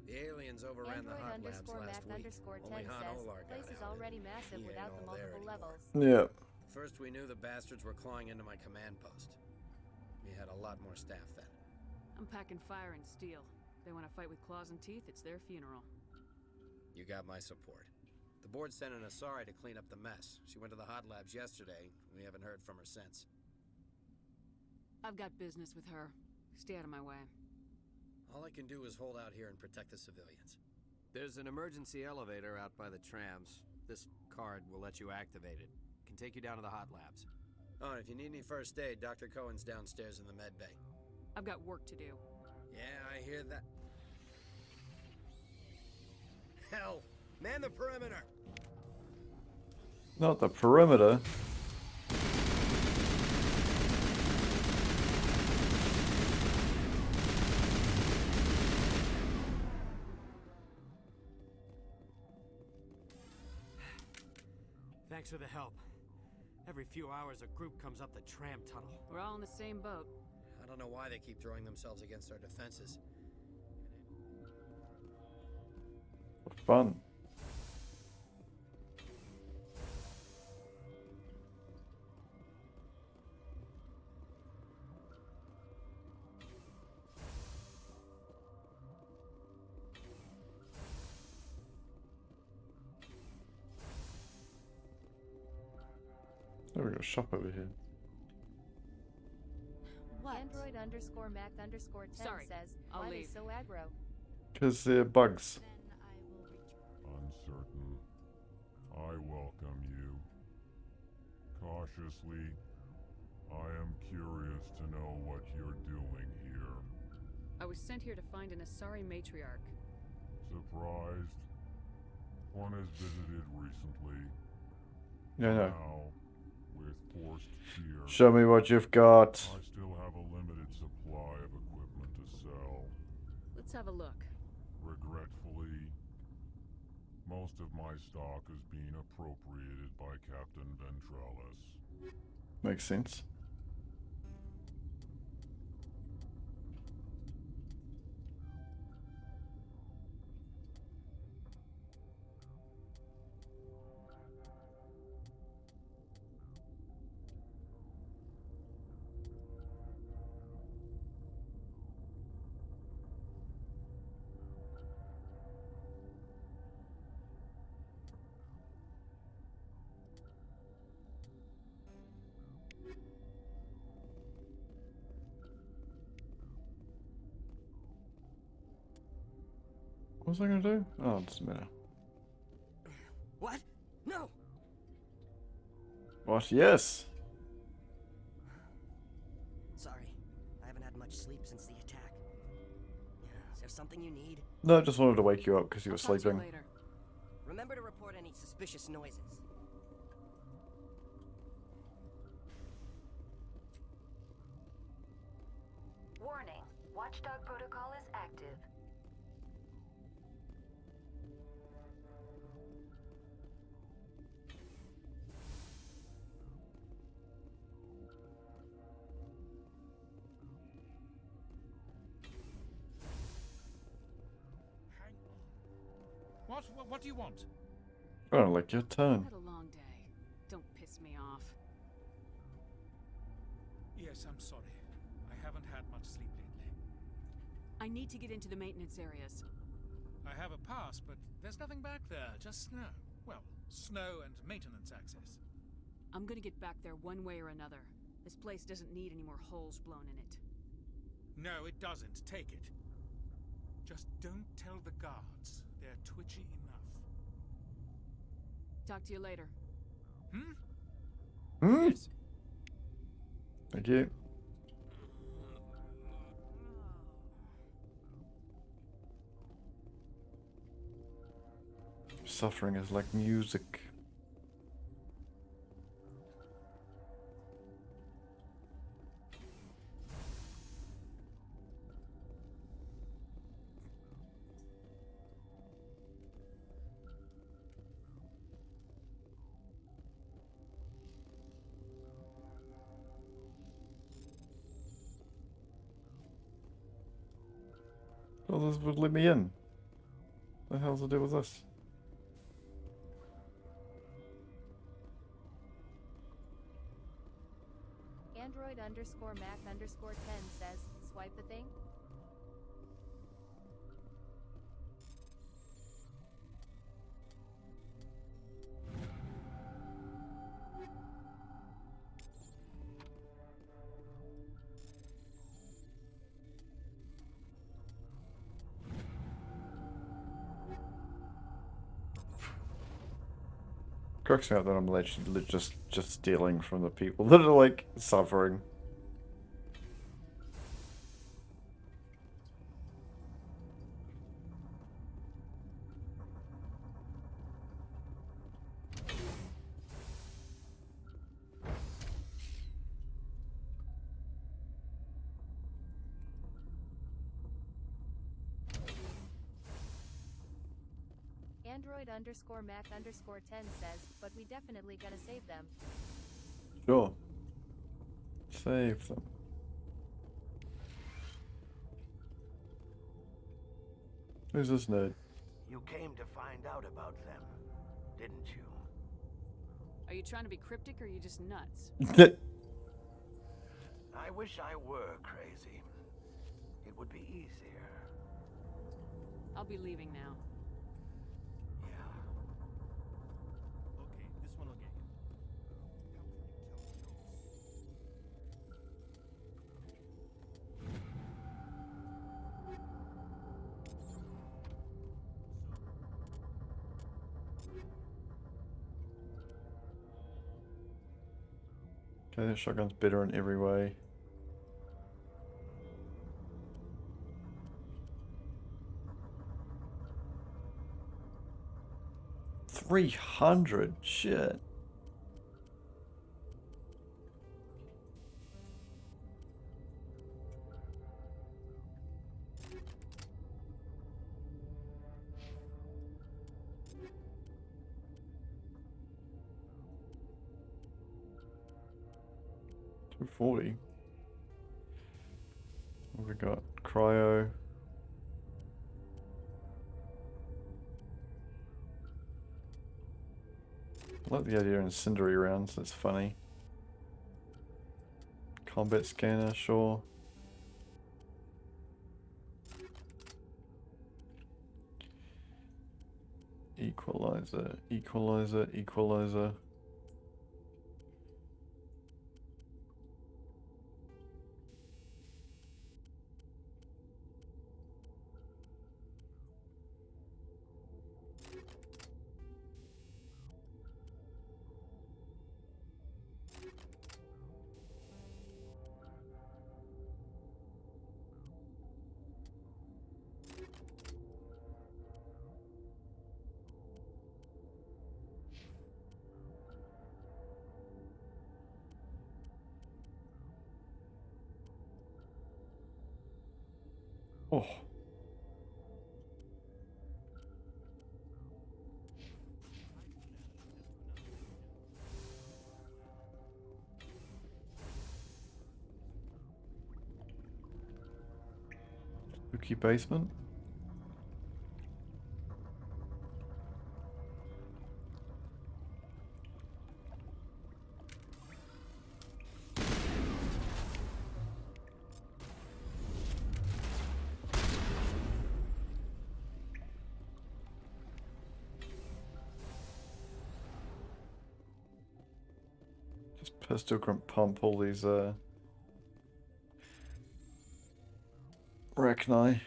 The aliens overran the hot labs last week. Only Han says, Olar got place is out. already massive He ain't without the all there multiple anymore. levels. Yeah. First we knew the bastards were clawing into my command post. We had a lot more staff then. I'm packing fire and steel. They want to fight with claws and teeth, it's their funeral. You got my support. The board sent an Asari to clean up the mess. She went to the hot labs yesterday. We haven't heard from her since. I've got business with her. Stay out of my way. All I can do is hold out here and protect the civilians. There's an emergency elevator out by the trams. This card will let you activate it. Can take you down to the hot labs. Oh, and if you need any first aid, Dr. Cohen's downstairs in the med bay. I've got work to do. Yeah, I hear that. Hell! Man the perimeter! Not the perimeter. Thanks for the help. Every few hours, a group comes up the tram tunnel. We're all in the same boat. I don't know why they keep throwing themselves against our defenses. Fun. Oh, we got a shop over here. What? Android underscore Mac underscore 10 Sorry, says, I'll why leave. they so aggro? Because they're bugs. Uncertain. I welcome you. Cautiously, I am curious to know what you're doing here. I was sent here to find an Asari matriarch. Surprised? One has visited recently. Yeah, no. Now, with forced fear, Show me what you've got. I still have a limited supply of equipment to sell. Let's have a look. Regretfully, most of my stock is being appropriated by Captain Ventralis. Makes sense. What was I gonna do? Oh, it doesn't matter. What? No! What? Yes! Sorry, I haven't had much sleep since the attack. Is there something you need? No, I just wanted to wake you up because you were I'll talk to you sleeping. later. Remember to report any suspicious noises. What? What do you want? I don't like your tone. Had a long day. Don't piss me off. Yes, I'm sorry. I haven't had much sleep lately. I need to get into the maintenance areas. I have a pass, but there's nothing back there, just snow. Well, snow and maintenance access. I'm gonna get back there one way or another. This place doesn't need any more holes blown in it. No, it doesn't. Take it. Just don't tell the guards. They're twitchy enough. Talk to you later. Hmm? Yes. Thank you. Suffering is like music. Well, this would let me in. The hell's the deal with this? Android_Mac_10 says, swipe the thing? Cracks me up that I'm literally just stealing from the people that are like suffering. Android_Mac_10 says, but we definitely gotta save them. Sure. Save them. Who's this nerd? You came to find out about them, didn't you? Are you trying to be cryptic or are you just nuts? I wish I were crazy. It would be easier. I'll be leaving now. Okay, this one will get you. Okay, this shotgun's better in every way. $300, shit. $240. What have we got? Cryo. I like the idea of incendiary rounds, that's funny. Combat scanner, sure. Equalizer, equalizer, equalizer. Oh. Spooky basement. Pistol can pump all these Rachni.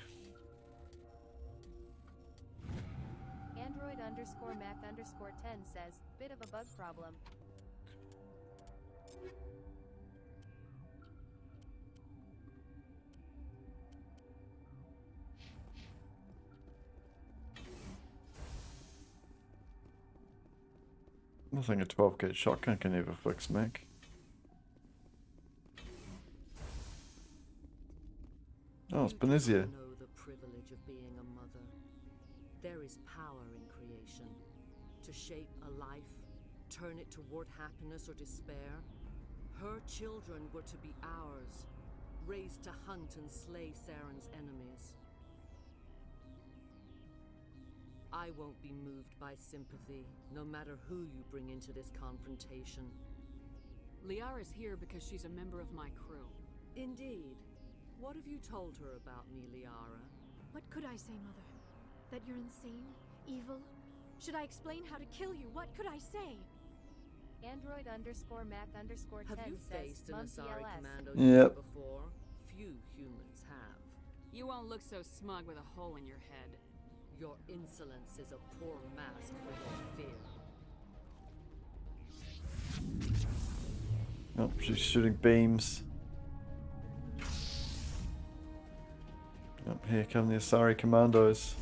Android_Mac_10 says, bit of a bug problem. Nothing a 12 gauge shotgun can ever fix, Mac. Oh, it's Benizia. You know the privilege of being a mother. There is power in creation. To shape a life, turn it toward happiness or despair. Her children were to be ours, raised to hunt and slay Saren's enemies. I won't be moved by sympathy, no matter who you bring into this confrontation. Liara's here because she's a member of my crew. Indeed. What have you told her about me, Liara? What could I say, Mother? That you're insane? Evil? Should I explain how to kill you? What could I say? Android_Mac_10 Have you says, faced an Mum Asari TLS. commando Yep. before? Few humans have. You won't look so smug with a hole in your head. Your insolence is a poor mask for your fear. Oh, she's shooting beams. Oh, here come the Asari commandos.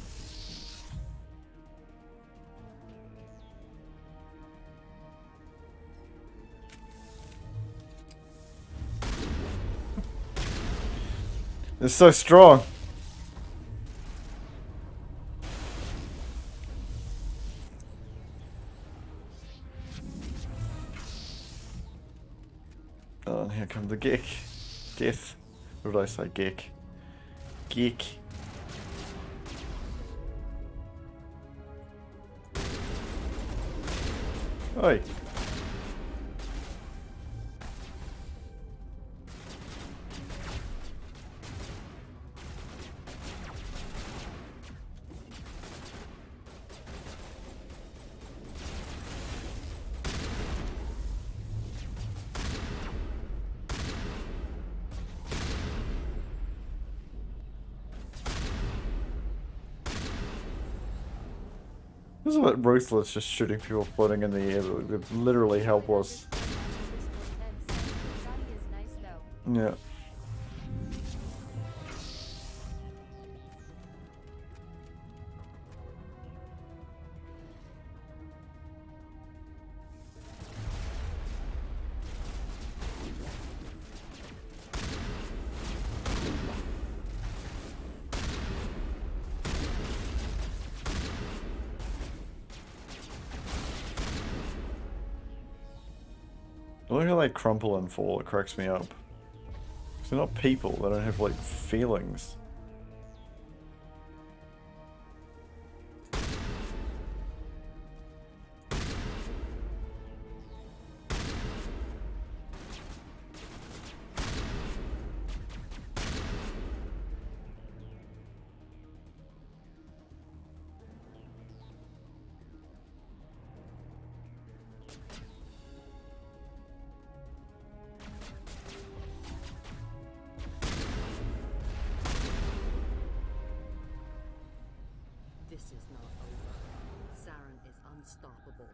They're so strong. Oh, and here come the geek. Death. What did I say? Geek. Geek. Oi. This is a bit ruthless, just shooting people floating in the air. They're literally helpless. Yeah. Look how they crumple and fall, it cracks me up. 'Cause they're not people, they don't have like feelings. This is not over. Saren is unstoppable.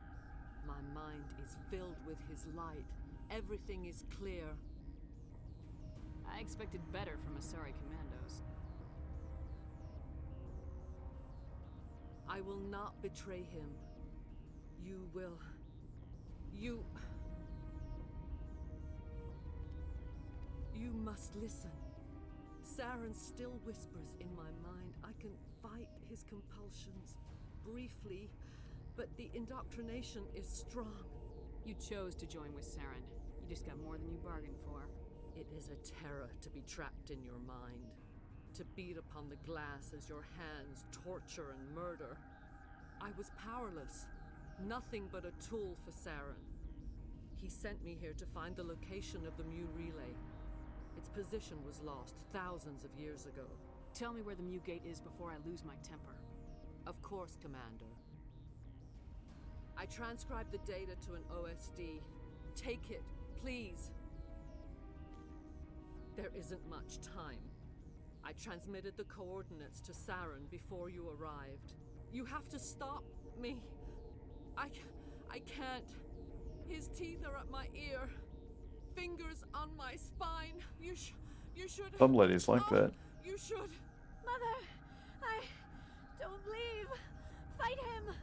My mind is filled with his light. Everything is clear. I expected better from Asari commandos. I will not betray him. You will... You must listen. Saren still whispers in my mind. I can fight his compulsions briefly, but the indoctrination is strong. You chose to join with Saren. You just got more than you bargained for. It is a terror to be trapped in your mind, to beat upon the glass as your hands torture and murder. I was powerless, nothing but a tool for Saren. He sent me here to find the location of the Mu relay. Its position was lost thousands of years ago. Tell me where the Mu gate is before I lose my temper. Of course, Commander. I transcribed the data to an OSD. Take it Please. There isn't much time. I transmitted the coordinates to Saren before you arrived. You have to stop me. I can't. His teeth are at my ear. Fingers on my spine. You should. Some ladies like that. You should. Mother, don't leave. Fight him.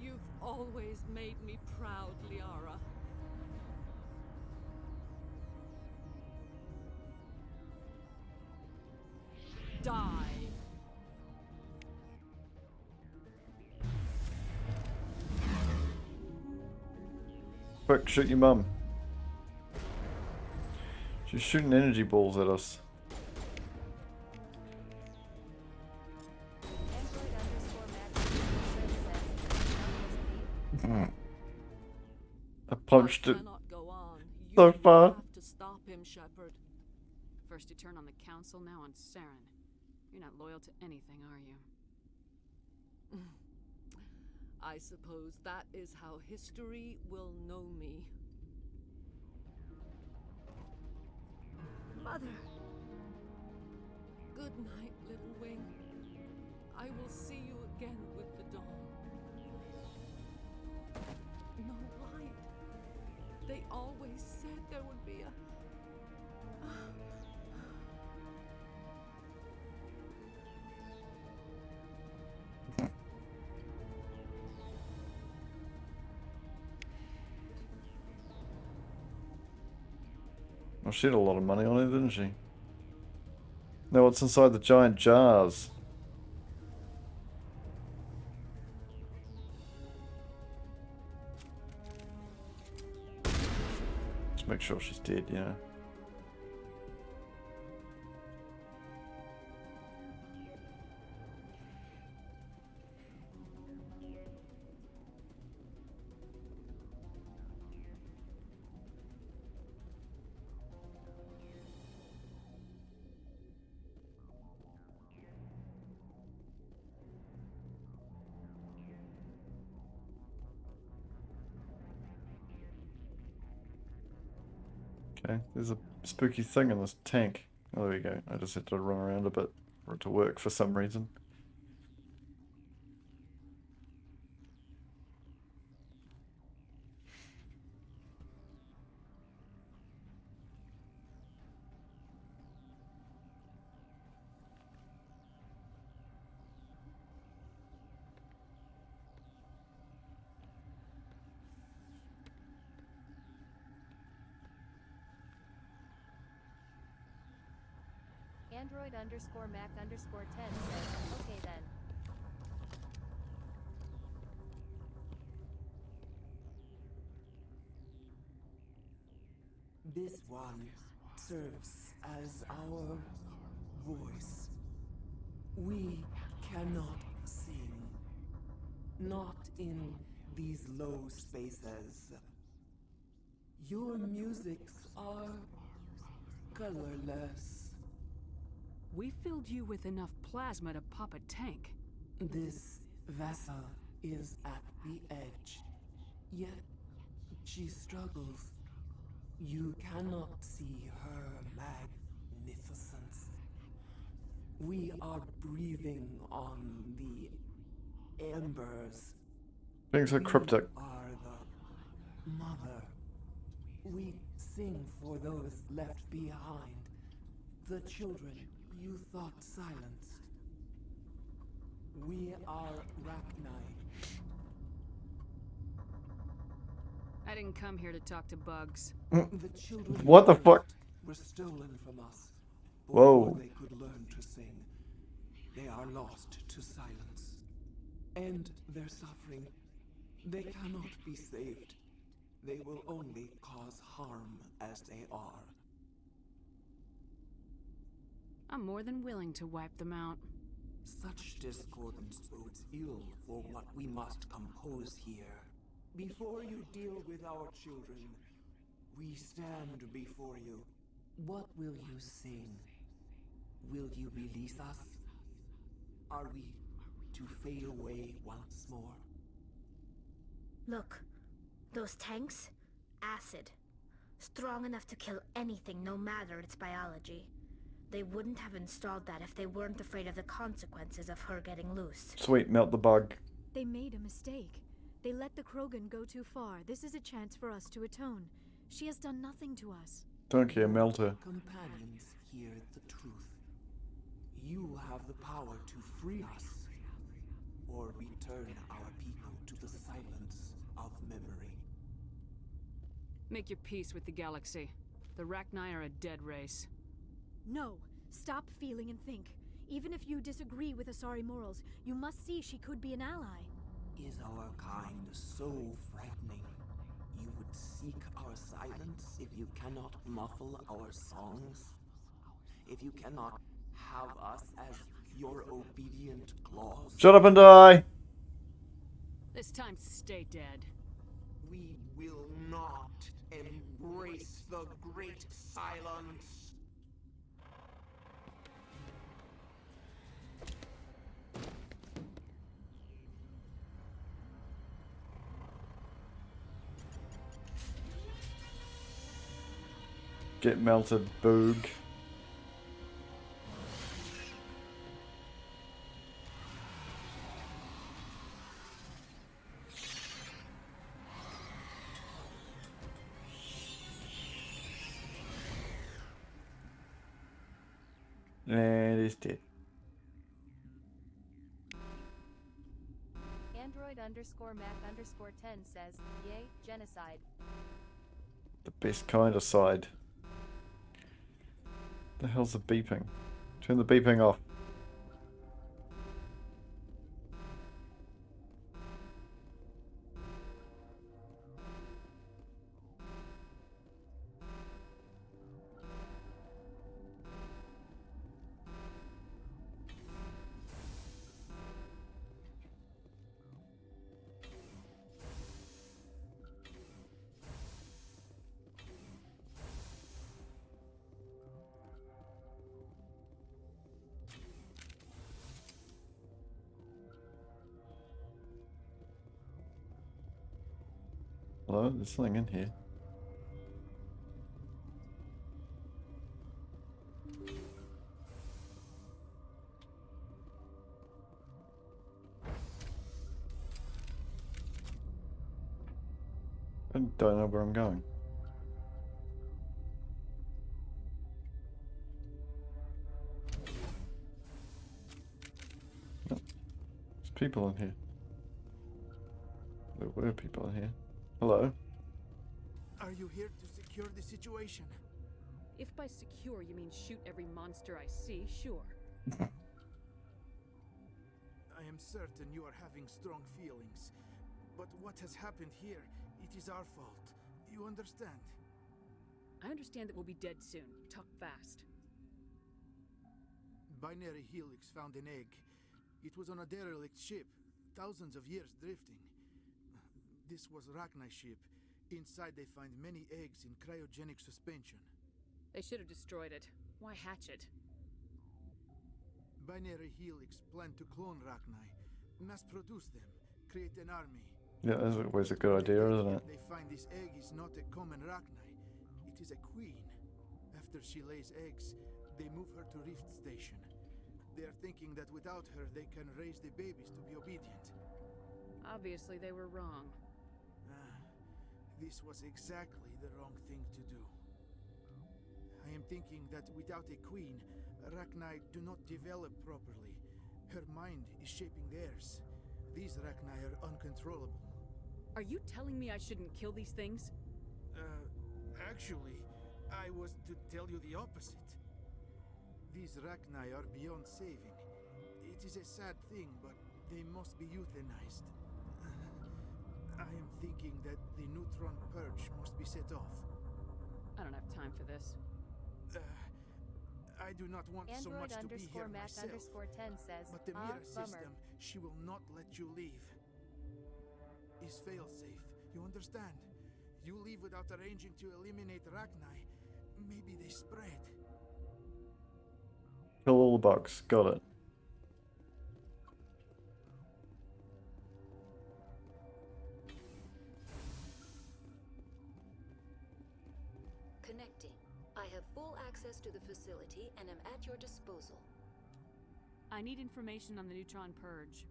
You've always made me proud, Liara. Die. Quick, shoot your mum. She's shooting energy balls at us. I punched it so far. Have to stop him, Shepard. First you turn on the council, now on Saren. You're not loyal to anything, are you? I suppose that is how history will know me. Mother. Good night, little wing. I will see you again with the dawn. No light. They always said there would be a... Well, she had a lot of money on it, didn't she? Now what's inside the giant jars? Just make sure she's dead, you know. Okay, there's a spooky thing in this tank. Oh, there we go. I just had to run around a bit for it to work for some reason. Android_Mac_10 says, okay then. This one serves as our voice. We cannot sing. Not in these low spaces. Your musics are colorless. We filled you with enough plasma to pop a tank. This vessel is at the edge. Yet she struggles. You cannot see her magnificence. We are breathing on the embers. Being so cryptic. We are the mother. We sing for those left behind. The children you thought silenced. We are Rachni. I didn't come here to talk to bugs. The children What the fuck? were stolen from us Whoa. before they could learn to sing. They are lost to silence. And their suffering, they cannot be saved. They will only cause harm as they are. I'm more than willing to wipe them out. Such discordance bodes ill for what we must compose here. Before you deal with our children, we stand before you. What will you sing? Will you release us? Are we to fade away once more? Look, those tanks? Acid. Strong enough to kill anything, no matter its biology. They wouldn't have installed that if they weren't afraid of the consequences of her getting loose. Sweet, melt the bug. They made a mistake. They let the Krogan go too far. This is a chance for us to atone. She has done nothing to us. Don't care, melt her. Companions hear the truth. You have the power to free us, or return our people to the silence of memory. Make your peace with the galaxy. The Rachni are a dead race. No. Stop feeling and think. Even if you disagree with Asari morals, you must see she could be an ally. Is our kind so frightening? You would seek our silence if you cannot muffle our songs? If you cannot have us as your obedient claws? Shut up and die! This time, stay dead. We will not embrace the great silence. Get melted, boog. And he's dead. Android_Mac_10 says, yay, genocide. The best kind of side. The hell's the beeping? Turn the beeping off. Hello? There's something in here. I don't know where I'm going. No. There's people in here. There were people in here. Hello? Are you here to secure the situation? If by secure you mean shoot every monster I see, sure. I am certain you are having strong feelings. But what has happened here, it is our fault. You understand? I understand that we'll be dead soon. Talk fast. Binary Helix found an egg. It was on a derelict ship, thousands of years drifting. This was Rachni ship. Inside they find many eggs in cryogenic suspension. They should have destroyed it. Why hatch it? Binary Helix planned to clone Rachni, mass produce them, create an army. Yeah, that's always a good idea, isn't it? They find this egg is not a common Rachni. It is a queen. After she lays eggs, they move her to Rift Station. They are thinking that without her, they can raise the babies to be obedient. Obviously, they were wrong. This was exactly the wrong thing to do. I am thinking that without a queen, Rachni do not develop properly. Her mind is shaping theirs. These Rachni are uncontrollable. Are you telling me I shouldn't kill these things? Actually, I was to tell you the opposite. These Rachni are beyond saving. It is a sad thing, but they must be euthanized. I am thinking that the neutron purge must be set off. I don't have time for this. I do not want so much to be here myself. Android_Mac_10 says, But the mirror bummer. system, she will not let you leave. Is failsafe. You understand? You leave without arranging to eliminate Rachni. Maybe they spread. Kill all the bugs. Got it. Connecting. I have full access to the facility and am at your disposal. I need information on the neutron purge.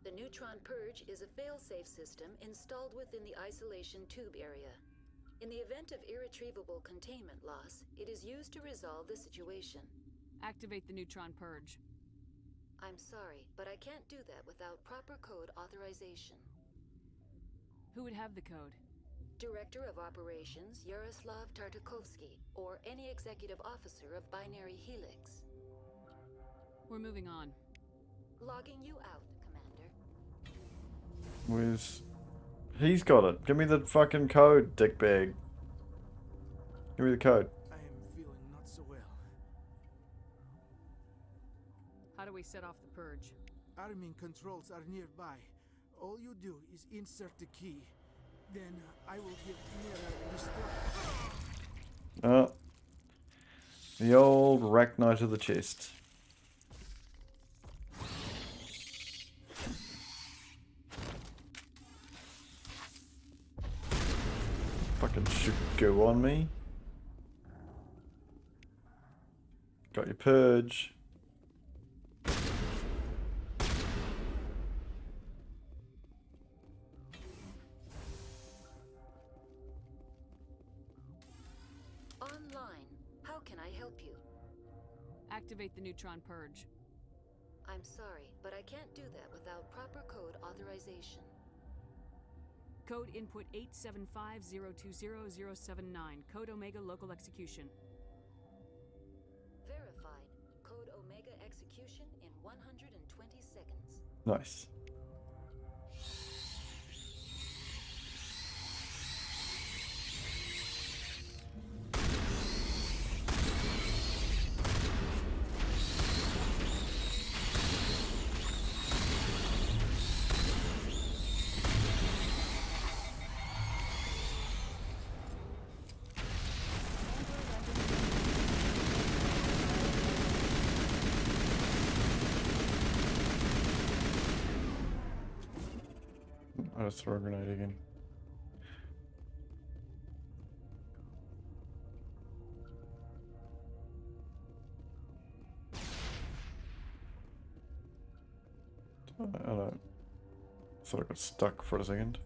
The neutron purge is a fail-safe system installed within the isolation tube area. In the event of irretrievable containment loss, it is used to resolve the situation. Activate the neutron purge. I'm sorry, but I can't do that without proper code authorization. Who would have the code? Director of Operations Yaroslav Tartakovsky, or any executive officer of Binary Helix. We're moving on. Logging you out, Commander. Where's... He's got it. Give me the fucking code, dickbag. Give me the code. I am feeling not so well. How do we set off the purge? Arming controls are nearby. All you do is insert the key. Then I will give Mira the Oh. The old rack knight of the chest. Fucking shoot goo on me. Got your purge. Online. How can I help you? Activate the neutron purge. I'm sorry, but I can't do that without proper code authorization. Code input 875020079. Code Omega local execution. Verified. Code Omega execution in 120 seconds. Nice. I'll just throw a grenade again. I don't. Thought I got stuck for a second.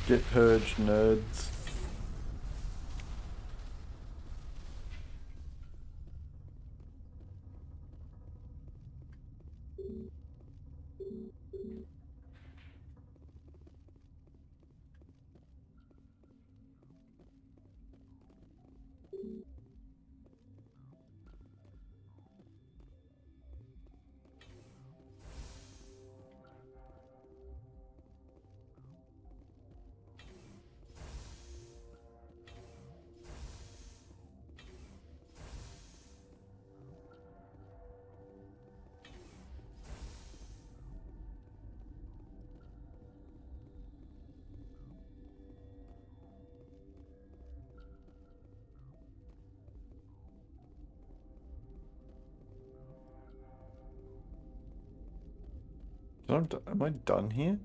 Get purged, nerds. Am I done here?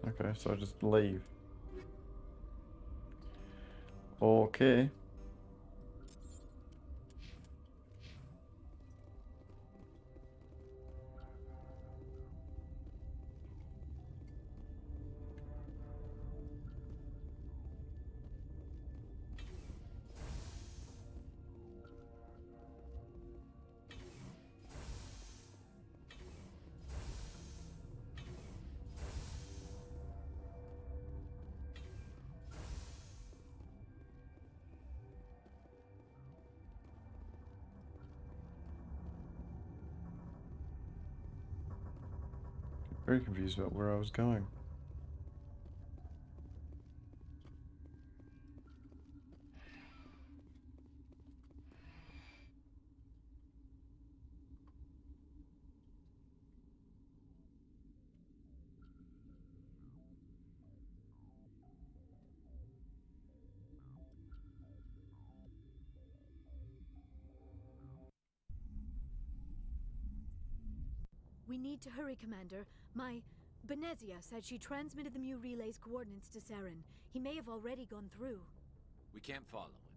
Okay, so I just leave. Okay. Very confused about where I was going. We need to hurry, Commander. My Benezia said she transmitted the Mu relay's coordinates to Saren. He may have already gone through. We can't follow him.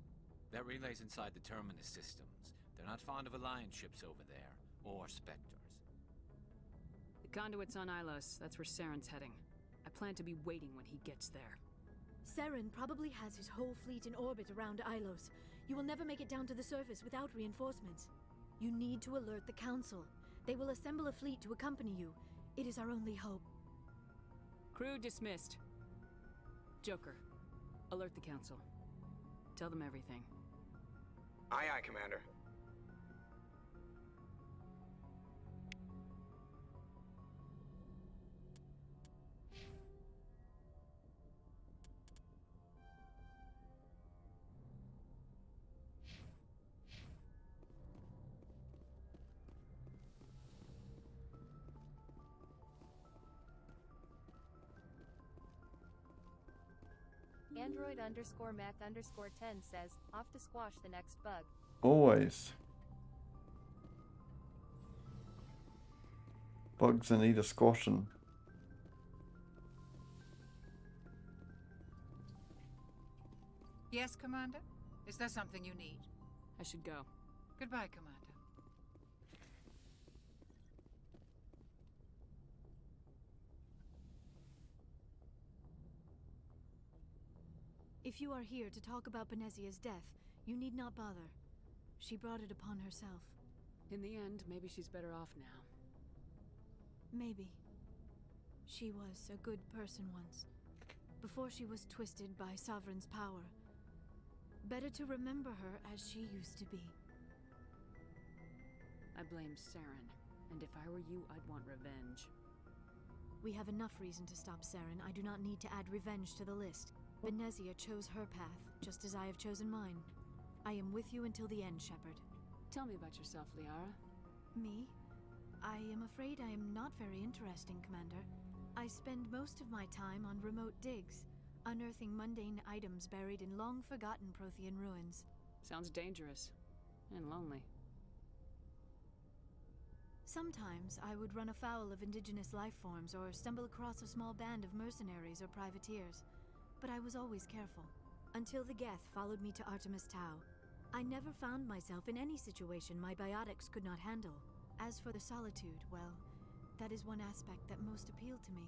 That relay's inside the terminus systems. They're not fond of Alliance ships over there, or Spectres. The conduit's on Ilos. That's where Saren's heading. I plan to be waiting when he gets there. Saren probably has his whole fleet in orbit around Ilos. You will never make it down to the surface without reinforcements. You need to alert the Council. They will assemble a fleet to accompany you. It is our only hope. Crew dismissed. Joker, alert the Council. Tell them everything. Aye, aye, Commander. Android_Mac_10 says, off to squash the next bug. Always. Bugs in need of squashing. Yes, Commander? Is there something you need? I should go. Goodbye, Commander. If you are here to talk about Benezia's death, you need not bother. She brought it upon herself. In the end, maybe she's better off now. Maybe. She was a good person once, before she was twisted by Sovereign's power. Better to remember her as she used to be. I blame Saren, and if I were you, I'd want revenge. We have enough reason to stop Saren. I do not need to add revenge to the list. Benezia chose her path, just as I have chosen mine. I am with you until the end, Shepard. Tell me about yourself, Liara. Me? I am afraid I am not very interesting, Commander. I spend most of my time on remote digs, unearthing mundane items buried in long-forgotten Prothean ruins. Sounds dangerous. And lonely. Sometimes I would run afoul of indigenous life forms or stumble across a small band of mercenaries or privateers. But I was always careful, until the Geth followed me to Artemis Tau. I never found myself in any situation my biotics could not handle. As for the solitude, well, that is one aspect that most appealed to me.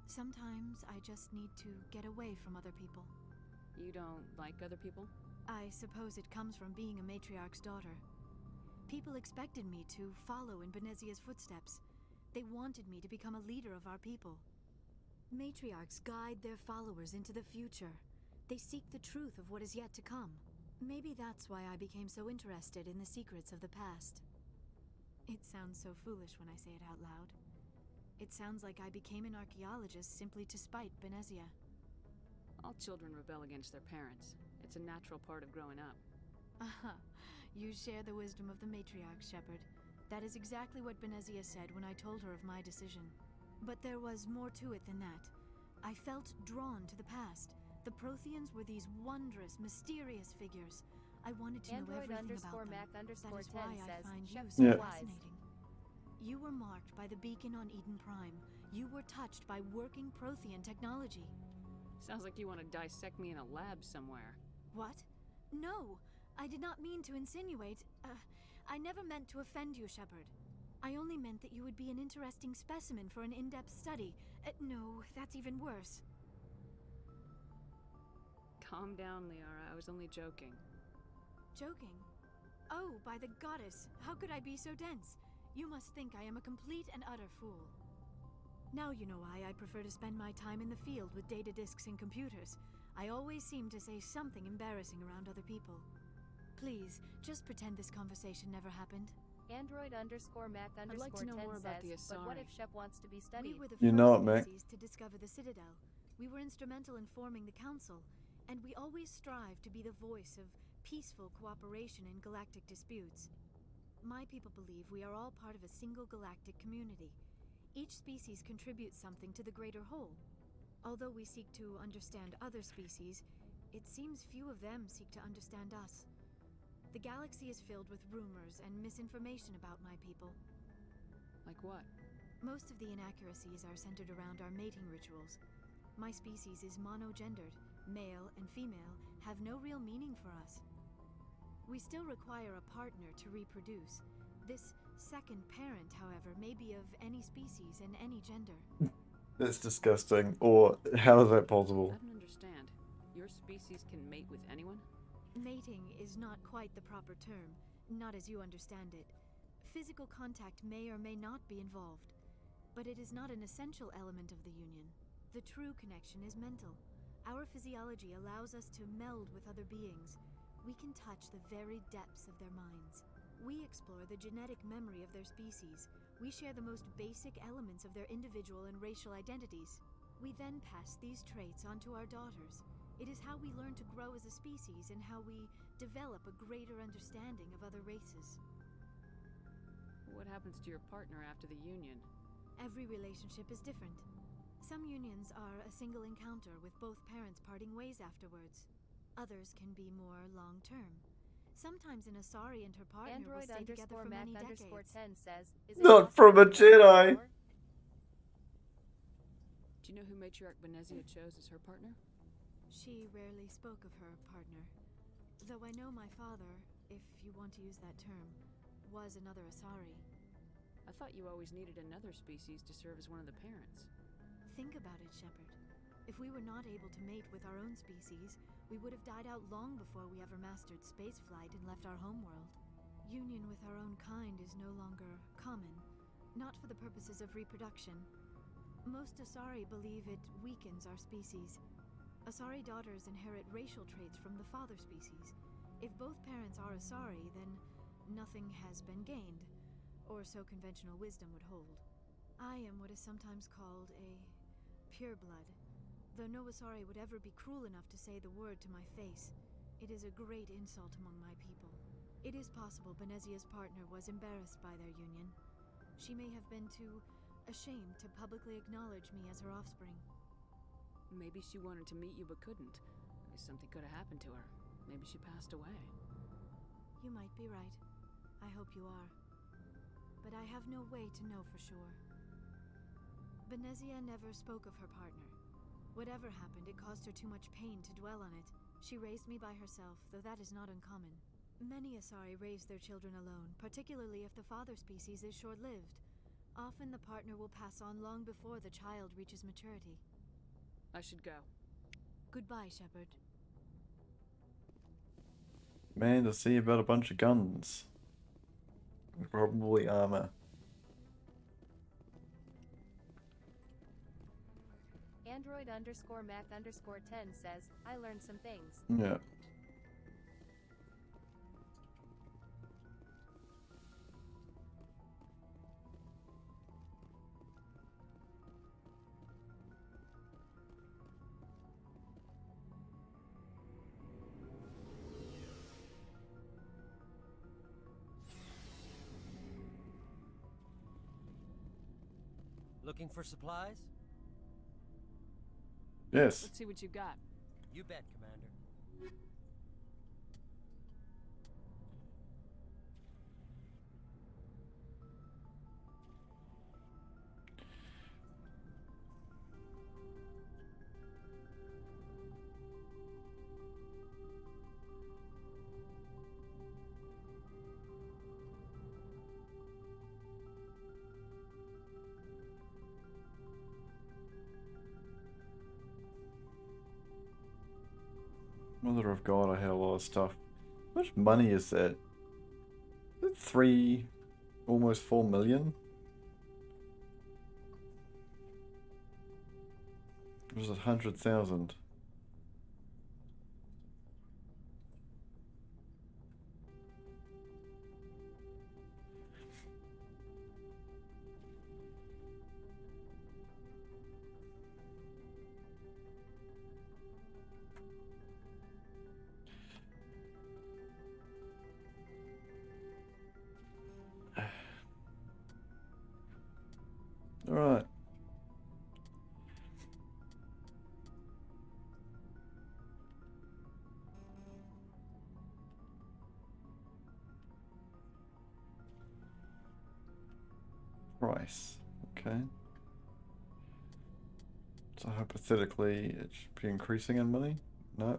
Sometimes I just need to get away from other people. You don't like other people? I suppose it comes from being a matriarch's daughter. People expected me to follow in Benezia's footsteps. They wanted me to become a leader of our people. Matriarchs guide their followers into the future. They seek the truth of what is yet to come. Maybe that's why I became so interested in the secrets of the past. It sounds so foolish when I say it out loud. It sounds like I became an archaeologist simply to spite Benezia. All children rebel against their parents. It's a natural part of growing up. Aha, you share the wisdom of the matriarch, Shepard. That is exactly what Benezia said when I told her of my decision. But there was more to it than that. I felt drawn to the past. The Protheans were these wondrous, mysterious figures. I wanted to know everything about them. That is why I find you so fascinating. You were marked by the beacon on Eden Prime. You were touched by working Prothean technology. Sounds like you want to dissect me in a lab somewhere. What? No! I did not mean to insinuate. I never meant to offend you, Shepard. I only meant that you would be an interesting specimen for an in-depth study. No, that's even worse. Calm down, Liara. I was only joking. Joking? Oh, by the goddess, how could I be so dense? You must think I am a complete and utter fool. Now you know why I prefer to spend my time in the field with data disks and computers. I always seem to say something embarrassing around other people. Please, just pretend this conversation never happened. Android_Mac_10 I'd like to know more about the says, but what if Shep wants to be studied? We were the You're not, first Mac. species to discover the Citadel. We were instrumental in forming the Council, and we always strive to be the voice of peaceful cooperation in galactic disputes. My people believe we are all part of a single galactic community. Each species contributes something to the greater whole. Although we seek to understand other species, it seems few of them seek to understand us. The galaxy is filled with rumors and misinformation about my people. Like what? Most of the inaccuracies are centered around our mating rituals. My species is monogendered. Male and female have no real meaning for us. We still require a partner to reproduce. This second parent, however, may be of any species and any gender. That's disgusting. Or how is that possible? I don't understand. Your species can mate with anyone? Mating is not quite the proper term, not as you understand it. Physical contact may or may not be involved, but it is not an essential element of the union. The true connection is mental. Our physiology allows us to meld with other beings. We can touch the very depths of their minds. We explore the genetic memory of their species. We share the most basic elements of their individual and racial identities. We then pass these traits onto our daughters. It is how we learn to grow as a species and how we develop a greater understanding of other races. What happens to your partner after the union? Every relationship is different. Some unions are a single encounter with both parents parting ways afterwards. Others can be more long-term. Sometimes an Asari and her partner will stay together for many decades. Android_Mac_10 says, Not from a Jedi! Do you know who Matriarch Benezia chose as her partner? She rarely spoke of her partner. Though I know my father, if you want to use that term, was another Asari. I thought you always needed another species to serve as one of the parents. Think about it, Shepard. If we were not able to mate with our own species, we would have died out long before we ever mastered spaceflight and left our homeworld. Union with our own kind is no longer common, not for the purposes of reproduction. Most Asari believe it weakens our species. Asari daughters inherit racial traits from the father species. If both parents are Asari, then nothing has been gained, or so conventional wisdom would hold. I am what is sometimes called a pureblood. Though no Asari would ever be cruel enough to say the word to my face, it is a great insult among my people. It is possible Benezia's partner was embarrassed by their union. She may have been too ashamed to publicly acknowledge me as her offspring. Maybe she wanted to meet you but couldn't. Something could have happened to her. Maybe she passed away. You might be right. I hope you are. But I have no way to know for sure. Benezia never spoke of her partner. Whatever happened, it caused her too much pain to dwell on it. She raised me by herself, though that is not uncommon. Many Asari raise their children alone, particularly if the father species is short-lived. Often the partner will pass on long before the child reaches maturity. I should go. Goodbye, Shepard. Man, to see about a bunch of guns. Probably armor. Android_Mac_10 says, I learned some things. Yeah. Looking for supplies? Yes. Let's see what you got. You bet, Commander. Mother of God, I had a lot of stuff. How much money is that? Is it almost 4 million? Or was it 100,000? Alright. Right. Nice. Okay. So hypothetically, it should be increasing in money? No.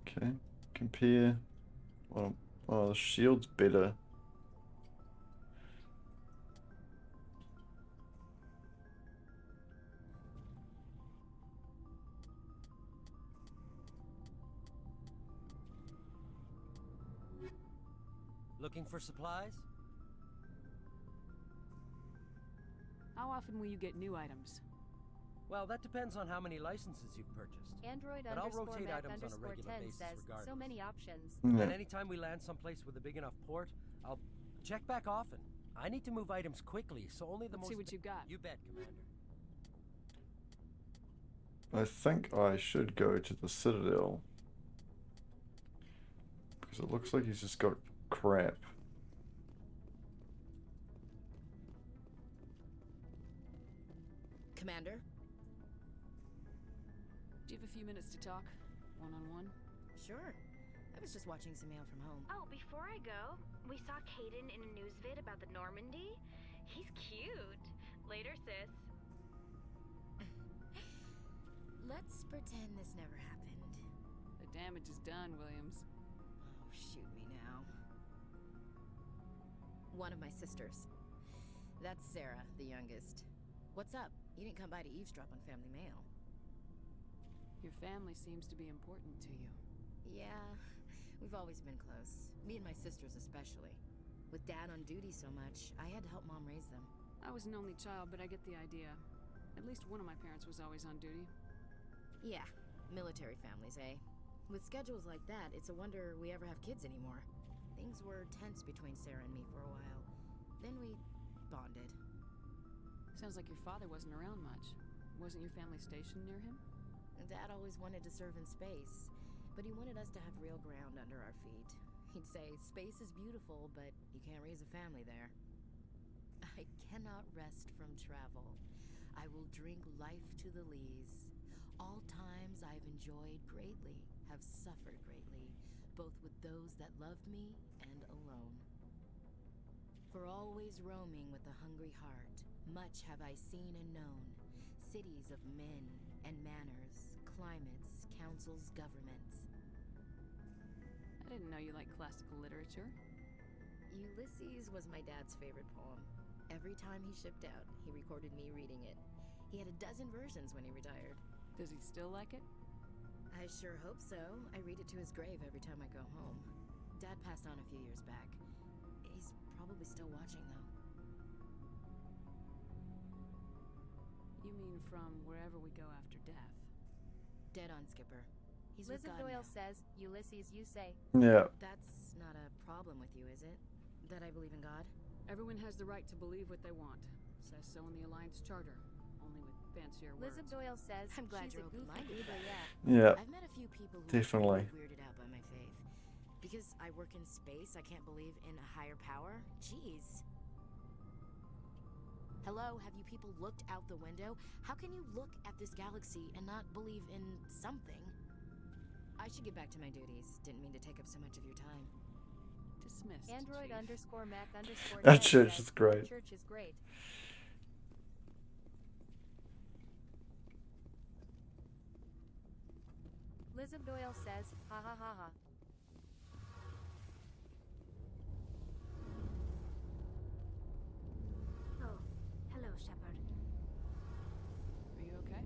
Okay. Compare. Well, oh, the shield's better. Looking for supplies? How often will you get new items? Well, that depends on how many licenses you've purchased. Android But I'll underscore rotate Mac items on a underscore regular 10 basis says, regardless. so many options. Yeah. And anytime we land someplace with a big enough port, I'll check back often. I need to move items quickly, so only the Let's most... see what you got. You bet, Commander. I think I should go to the Citadel. Because it looks like he's just got crap. Commander? Do you have a few minutes to talk? One-on-one? Sure. I was just watching some mail from home. Oh, before I go, we saw Caden in a news vid about the Normandy. He's cute. Later, sis. Let's pretend this never happened. The damage is done, Williams. Oh, shoot me now. One of my sisters. That's Sarah, the youngest. What's up? You didn't come by to eavesdrop on family mail. Your family seems to be important to you. Yeah, we've always been close. Me and my sisters especially. With Dad on duty so much, I had to help Mom raise them. I was an only child, but I get the idea. At least one of my parents was always on duty. Yeah, military families, eh? With schedules like that, it's a wonder we ever have kids anymore. Things were tense between Sarah and me for a while. Then we bonded. Sounds like your father wasn't around much. Wasn't your family stationed near him? Dad always wanted to serve in space, but he wanted us to have real ground under our feet. He'd say, space is beautiful, but you can't raise a family there. I cannot rest from travel. I will drink life to the lees. All times I've enjoyed greatly, have suffered greatly, both with those that loved me and alone. For always roaming with a hungry heart, much have I seen and known, cities of men and manners, climates, councils, governments. I didn't know you liked classical literature. Ulysses was my dad's favorite poem. Every time he shipped out, he recorded me reading it. He had a dozen versions when he retired. Does he still like it? I sure hope so. I read it to his grave every time I go home. Dad passed on a few years back. He's probably still watching, though. You mean from wherever we go after death? Dead on, Skipper. He's Liz with God Doyle now. says, Ulysses, you say. Yeah. That's not a problem with you, is it? That I believe in God? Everyone has the right to believe what they want. Says so in the Alliance Charter. Only with fancier words. Liz Doyle says, I'm glad she's you're a goofy open-minded. Uber, yeah. Yeah. I've met a few people who Definitely. are weirded out by my faith. Because I work in space, I can't believe in a higher power? Jeez. Hello, have you people looked out the window? How can you look at this galaxy and not believe in something? I should get back to my duties. Didn't mean to take up so much of your time. Dismissed. Android Chief. underscore Mac underscore That 10 church says, is great. "That church is great. Liz Doyle says, ha ha ha ha. Oh, hello, Shepard. Are you okay?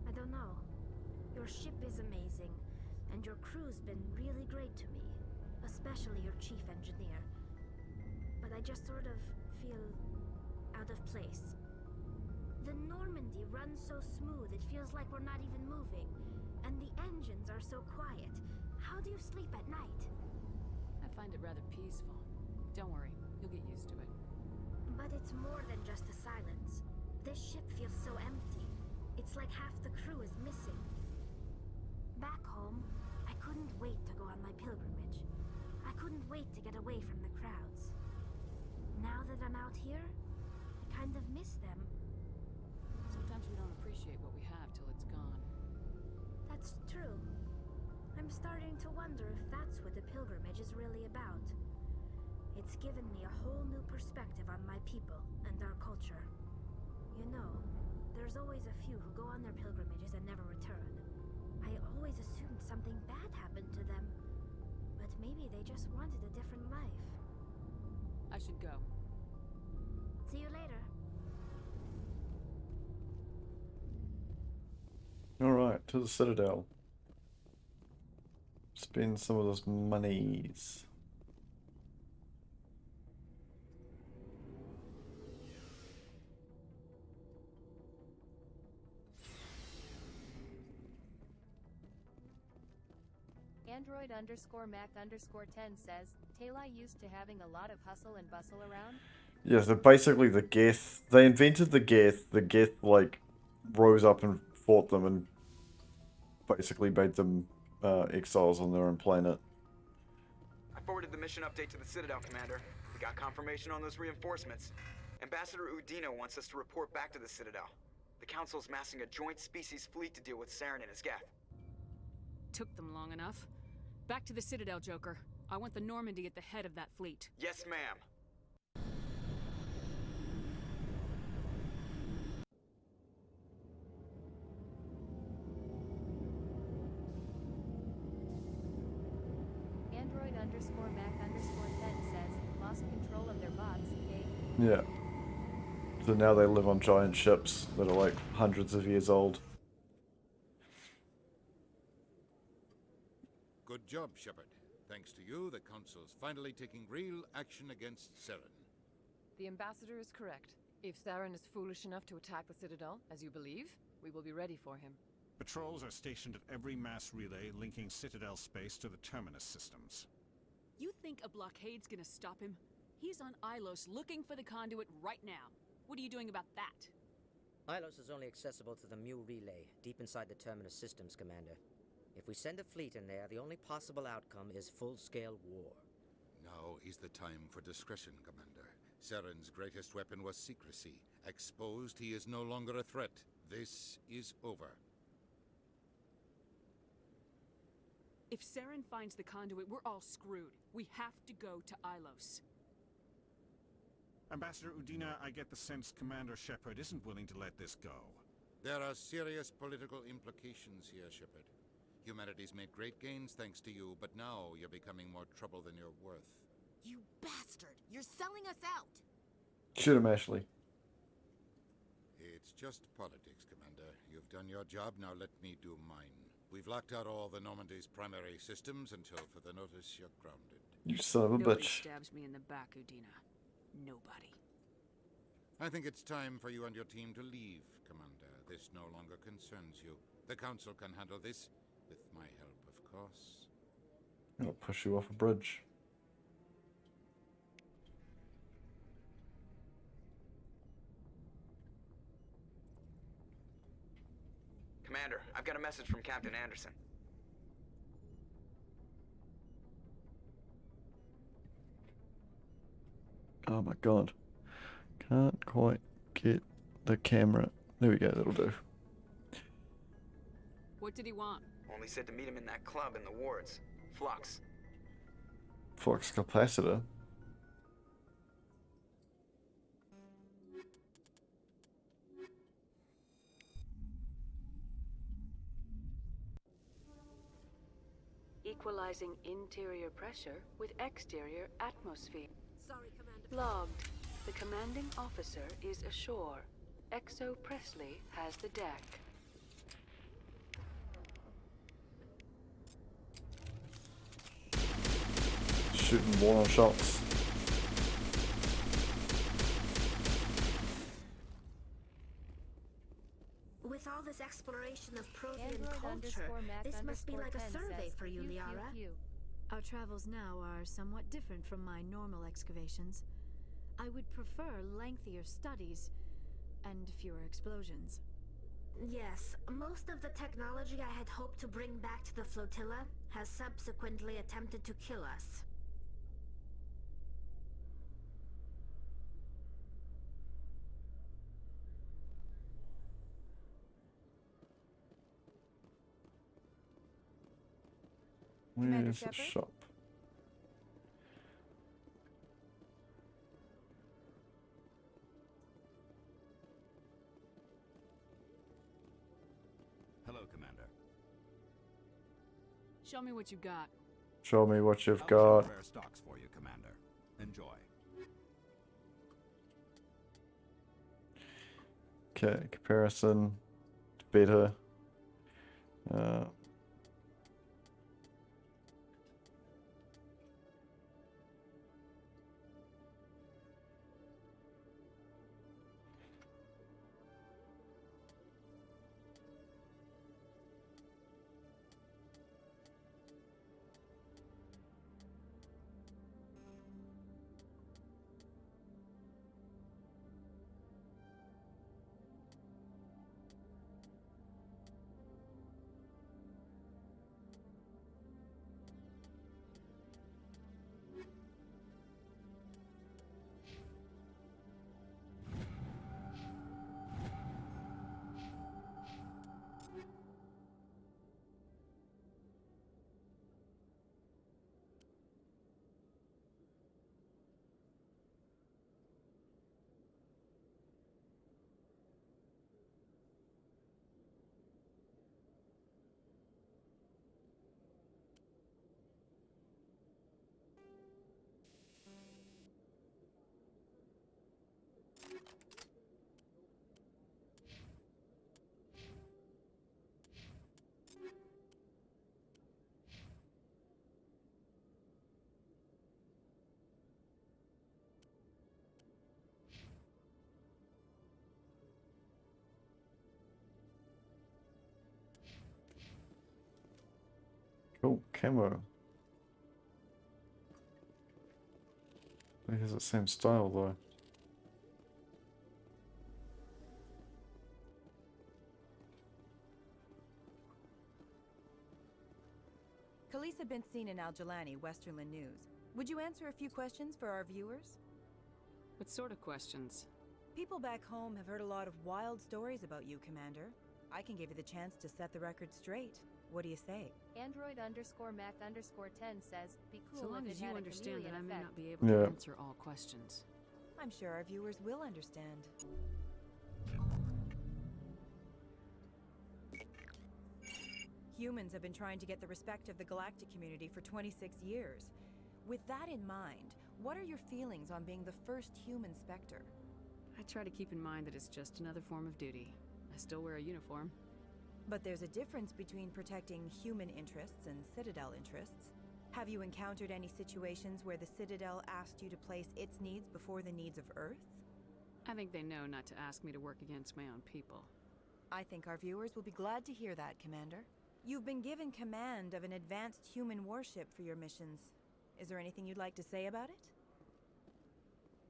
I don't know. Your ship is amazing, and your crew's been really great to me, especially your chief engineer. But I just sort of feel out of place. The Normandy runs so smooth it feels like we're not even moving, and the engines are so quiet. How do you sleep at night? I find it rather peaceful. Don't worry, you'll get used to it. But it's more than just the silence. This ship feels so empty. It's like half the crew is missing. Back home, I couldn't wait to go on my pilgrimage. I couldn't wait to get away from the crowds. Now that I'm out here, I kind of miss them. Sometimes we don't appreciate what we have till it's gone. That's true. I'm starting to wonder if that's what the pilgrimage is really about. It's given me a whole new perspective on my people and our culture. You know, there's always a few who go on their pilgrimages and never return. I always assumed something bad happened to them. But maybe they just wanted a different life. I should go. See you later. Alright, to the Citadel. Spend some of those monies. Android_Mac_10 says, Talai used to having a lot of hustle and bustle around. Yeah, so basically the Geth, they invented the Geth. The Geth, like, rose up and fought them and basically made them exiles on their own planet. I forwarded the mission update to the Citadel, Commander. We got confirmation on those reinforcements. Ambassador Udina wants us to report back to the Citadel. The Council's massing a joint species fleet to deal with Saren and his Geth. Took them long enough. Back to the Citadel, Joker. I want the Normandy at the head of that fleet. Yes, ma'am. Android_Mac_10 says, lost control of their bots, eh? Yeah. So now they live on giant ships that are like hundreds of years old. Good job, Shepard. Thanks to you, the Council's finally taking real action against Saren. The Ambassador is correct. If Saren is foolish enough to attack the Citadel, as you believe, we will be ready for him. Patrols are stationed at every mass relay linking Citadel space to the Terminus systems. You think a blockade's gonna stop him? He's on Ilos looking for the conduit right now. What are you doing about that? Ilos is only accessible to the Mu relay, deep inside the Terminus systems, Commander. If we send a fleet in there, the only possible outcome is full-scale war. Now is the time for discretion, Commander. Saren's greatest weapon was secrecy. Exposed, he is no longer a threat. This is over. If Saren finds the conduit, we're all screwed. We have to go to Ilos. Ambassador Udina, I get the sense Commander Shepard isn't willing to let this go. There are serious political implications here, Shepard. Humanity's made great gains thanks to you, but now you're becoming more trouble than you're worth. You bastard! You're selling us out! Shoot him, Ashley. It's just politics, Commander. You've done your job, now let me do mine. We've locked out all the Normandy's primary systems until further notice you're grounded. You son of a Nobody bitch. stabs me in the back, Udina. Nobody. I think it's time for you and your team to leave, Commander. This no longer concerns you. The Council can handle this, with my help, of course. I'll push you off a bridge. Commander, I've got a message from Captain Anderson. Oh my god. Can't quite get the camera. There we go, that'll do. What did he want? Only said to meet him in that club in the wards. Flux. Flux capacitor. Equalizing interior pressure with exterior atmosphere. Sorry, Commander. Logged. The commanding officer is ashore. Exo Presley has the deck. Shooting one shots. With all this exploration of Prothean culture, this must be like a survey for you, Liara. Our travels now are somewhat different from my normal excavations. I would prefer lengthier studies and fewer explosions. Yes, most of the technology I had hoped to bring back to the flotilla has subsequently attempted to kill us. Where's the shop? Hello, Commander. Show me what you got. Show me what you've I'll got. rare stocks for you, Commander. Enjoy. Okay, comparison, beta. Cool, camo. It has the same style though. Khaleesa been seen in Al-Jalani, Westerland News. Would you answer a few questions for our viewers? What sort of questions? People back home have heard a lot of wild stories about you, Commander. I can give you the chance to set the record straight. What do you say? Android_Mac_10 says, be cool So long if as it you had a understand that I chameleon may effect. not be able to answer all questions. I'm sure our viewers will understand. Humans have been trying to get the respect of the galactic community for 26 years. With that in mind, what are your feelings on being the first human Spectre? I try to keep in mind that it's just another form of duty. I still wear a uniform. But there's a difference between protecting human interests and Citadel interests. Have you encountered any situations where the Citadel asked you to place its needs before the needs of Earth? I think they know not to ask me to work against my own people. I think our viewers will be glad to hear that, Commander. You've been given command of an advanced human warship for your missions. Is there anything you'd like to say about it?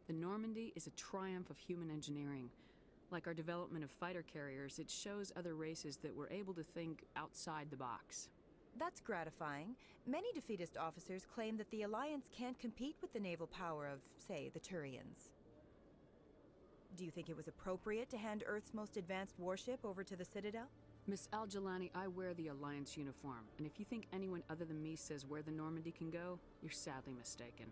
The Normandy is a triumph of human engineering. Like our development of fighter carriers, it shows other races that were able to think outside the box. That's gratifying. Many defeatist officers claim that the Alliance can't compete with the naval power of, say, the Turians. Do you think it was appropriate to hand Earth's most advanced warship over to the Citadel? Miss Al-Jalani, I wear the Alliance uniform, and if you think anyone other than me says where the Normandy can go, you're sadly mistaken.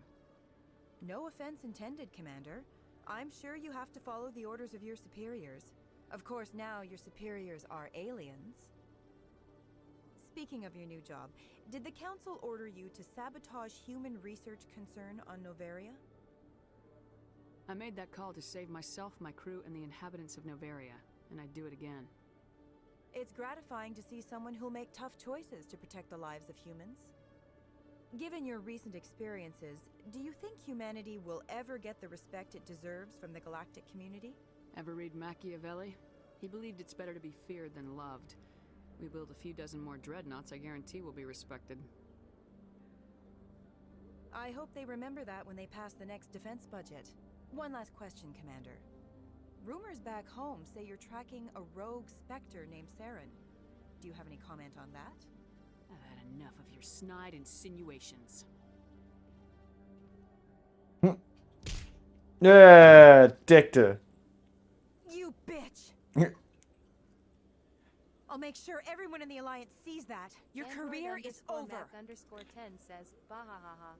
No offense intended, Commander. I'm sure you have to follow the orders of your superiors. Of course, now your superiors are aliens. Speaking of your new job, did the Council order you to sabotage human research concern on Noveria? I made that call to save myself, my crew, and the inhabitants of Noveria, and I'd do it again. It's gratifying to see someone who'll make tough choices to protect the lives of humans. Given your recent experiences, do you think humanity will ever get the respect it deserves from the galactic community? Ever read Machiavelli? He believed it's better to be feared than loved. We build a few dozen more dreadnoughts, I guarantee we'll be respected. I hope they remember that when they pass the next defense budget. One last question, Commander. Rumors back home say you're tracking a rogue Spectre named Saren. Do you have any comment on that? I've had enough of your snide insinuations. Yeah, Dictor. You bitch! I'll make sure everyone in the Alliance sees that. Your Android career is over. Mac_10 says, bahahaha.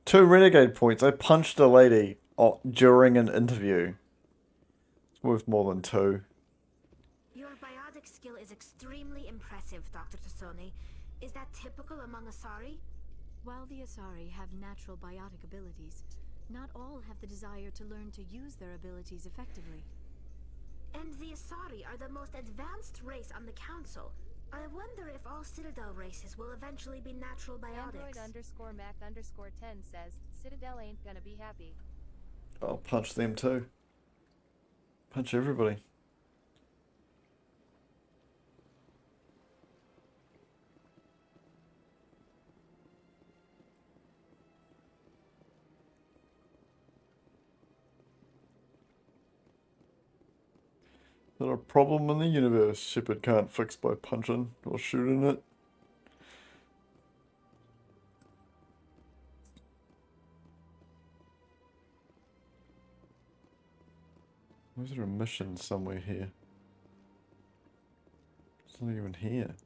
2 Renegade points. I punched a lady during an interview. It's worth more than 2. Your biotic skill is extremely impressive, Dr. Tassoni. Is that typical among Asari? While the Asari have natural biotic abilities, not all have the desire to learn to use their abilities effectively. And the Asari are the most advanced race on the Council. I wonder if all Citadel races will eventually be natural biotics. Android Mac_10 says, Citadel ain't gonna be happy. I'll punch them too. Punch everybody. Not a problem in the universe Shepard can't fix by punching or shooting it. Was there a mission somewhere here? It's not even here.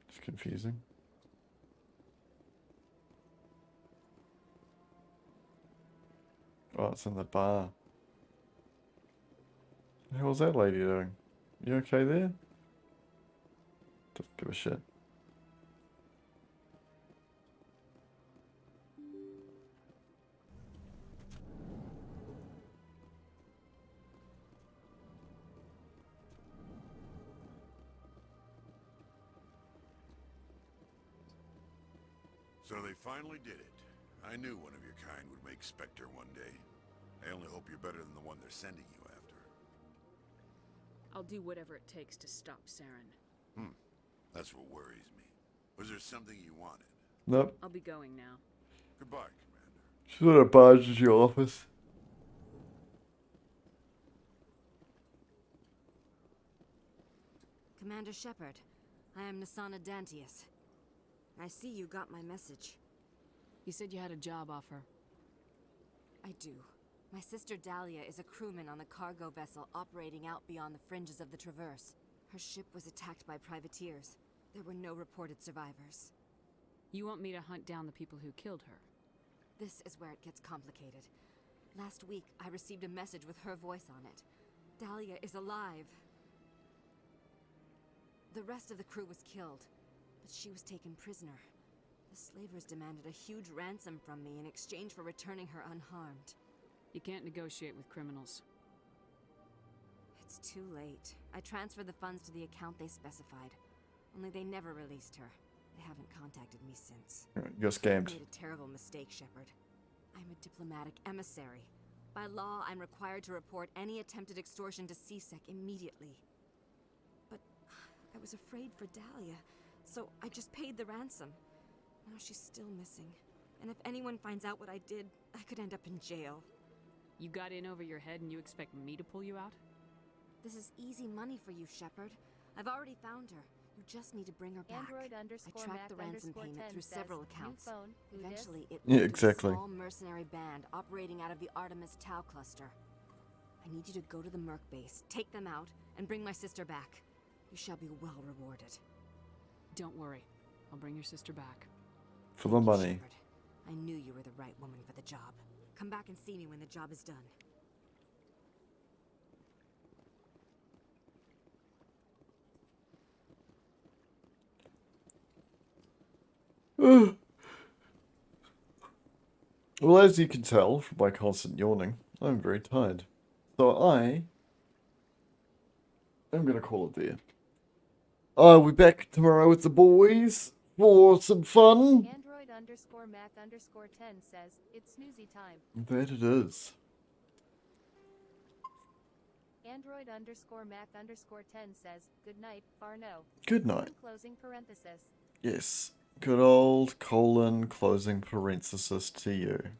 It's confusing. Oh, it's in the bar. What the hell was that lady doing? You okay there? Doesn't give a shit. So they finally did it. I knew one of your kind would make Spectre one day. I only hope you're better than the one they're sending you after. I'll do whatever it takes to stop Saren. That's what worries me. Was there something you wanted? Nope. I'll be going now. Goodbye, Commander. She's gonna barge into your office. Commander Shepard, I am Nasana Dantius. I see you got my message. You said you had a job offer. I do. My sister Dahlia is a crewman on the cargo vessel operating out beyond the fringes of the Traverse. Her ship was attacked by privateers. There were no reported survivors. You want me to hunt down the people who killed her? This is where it gets complicated. Last week, I received a message with her voice on it. Dahlia is alive. The rest of the crew was killed, but she was taken prisoner. The slavers demanded a huge ransom from me in exchange for returning her unharmed. You can't negotiate with criminals. It's too late. I transferred the funds to the account they specified. Only they never released her. They haven't contacted me since. You're scammed. I made a terrible mistake, Shepard. I'm a diplomatic emissary. By law, I'm required to report any attempted extortion to CSEC immediately. But I was afraid for Dahlia, so I just paid the ransom. Now she's still missing. And if anyone finds out what I did, I could end up in jail. You got in over your head and you expect me to pull you out? This is easy money for you, Shepard. I've already found her. You just need to bring her back. I tracked the ransom payment through several accounts. Eventually, it led to a small mercenary band operating out of the Artemis Tau cluster. I need you to go to the Merc base, take them out, and bring my sister back. You shall be well rewarded. Don't worry. I'll bring your sister back. For the money. Shepard. I knew you were the right woman for the job. Come back and see me when the job is done. Well, as you can tell from my constant yawning, I'm very tired. So I'm going to call it there. I'll be back tomorrow with the boys for some fun. Android_Mac_10 says, it's snoozy time. That it is. Android_Mac_10 says, good night, Farno. Good night. Closing parenthesis. Yes. Good old colon closing parenthesis to you.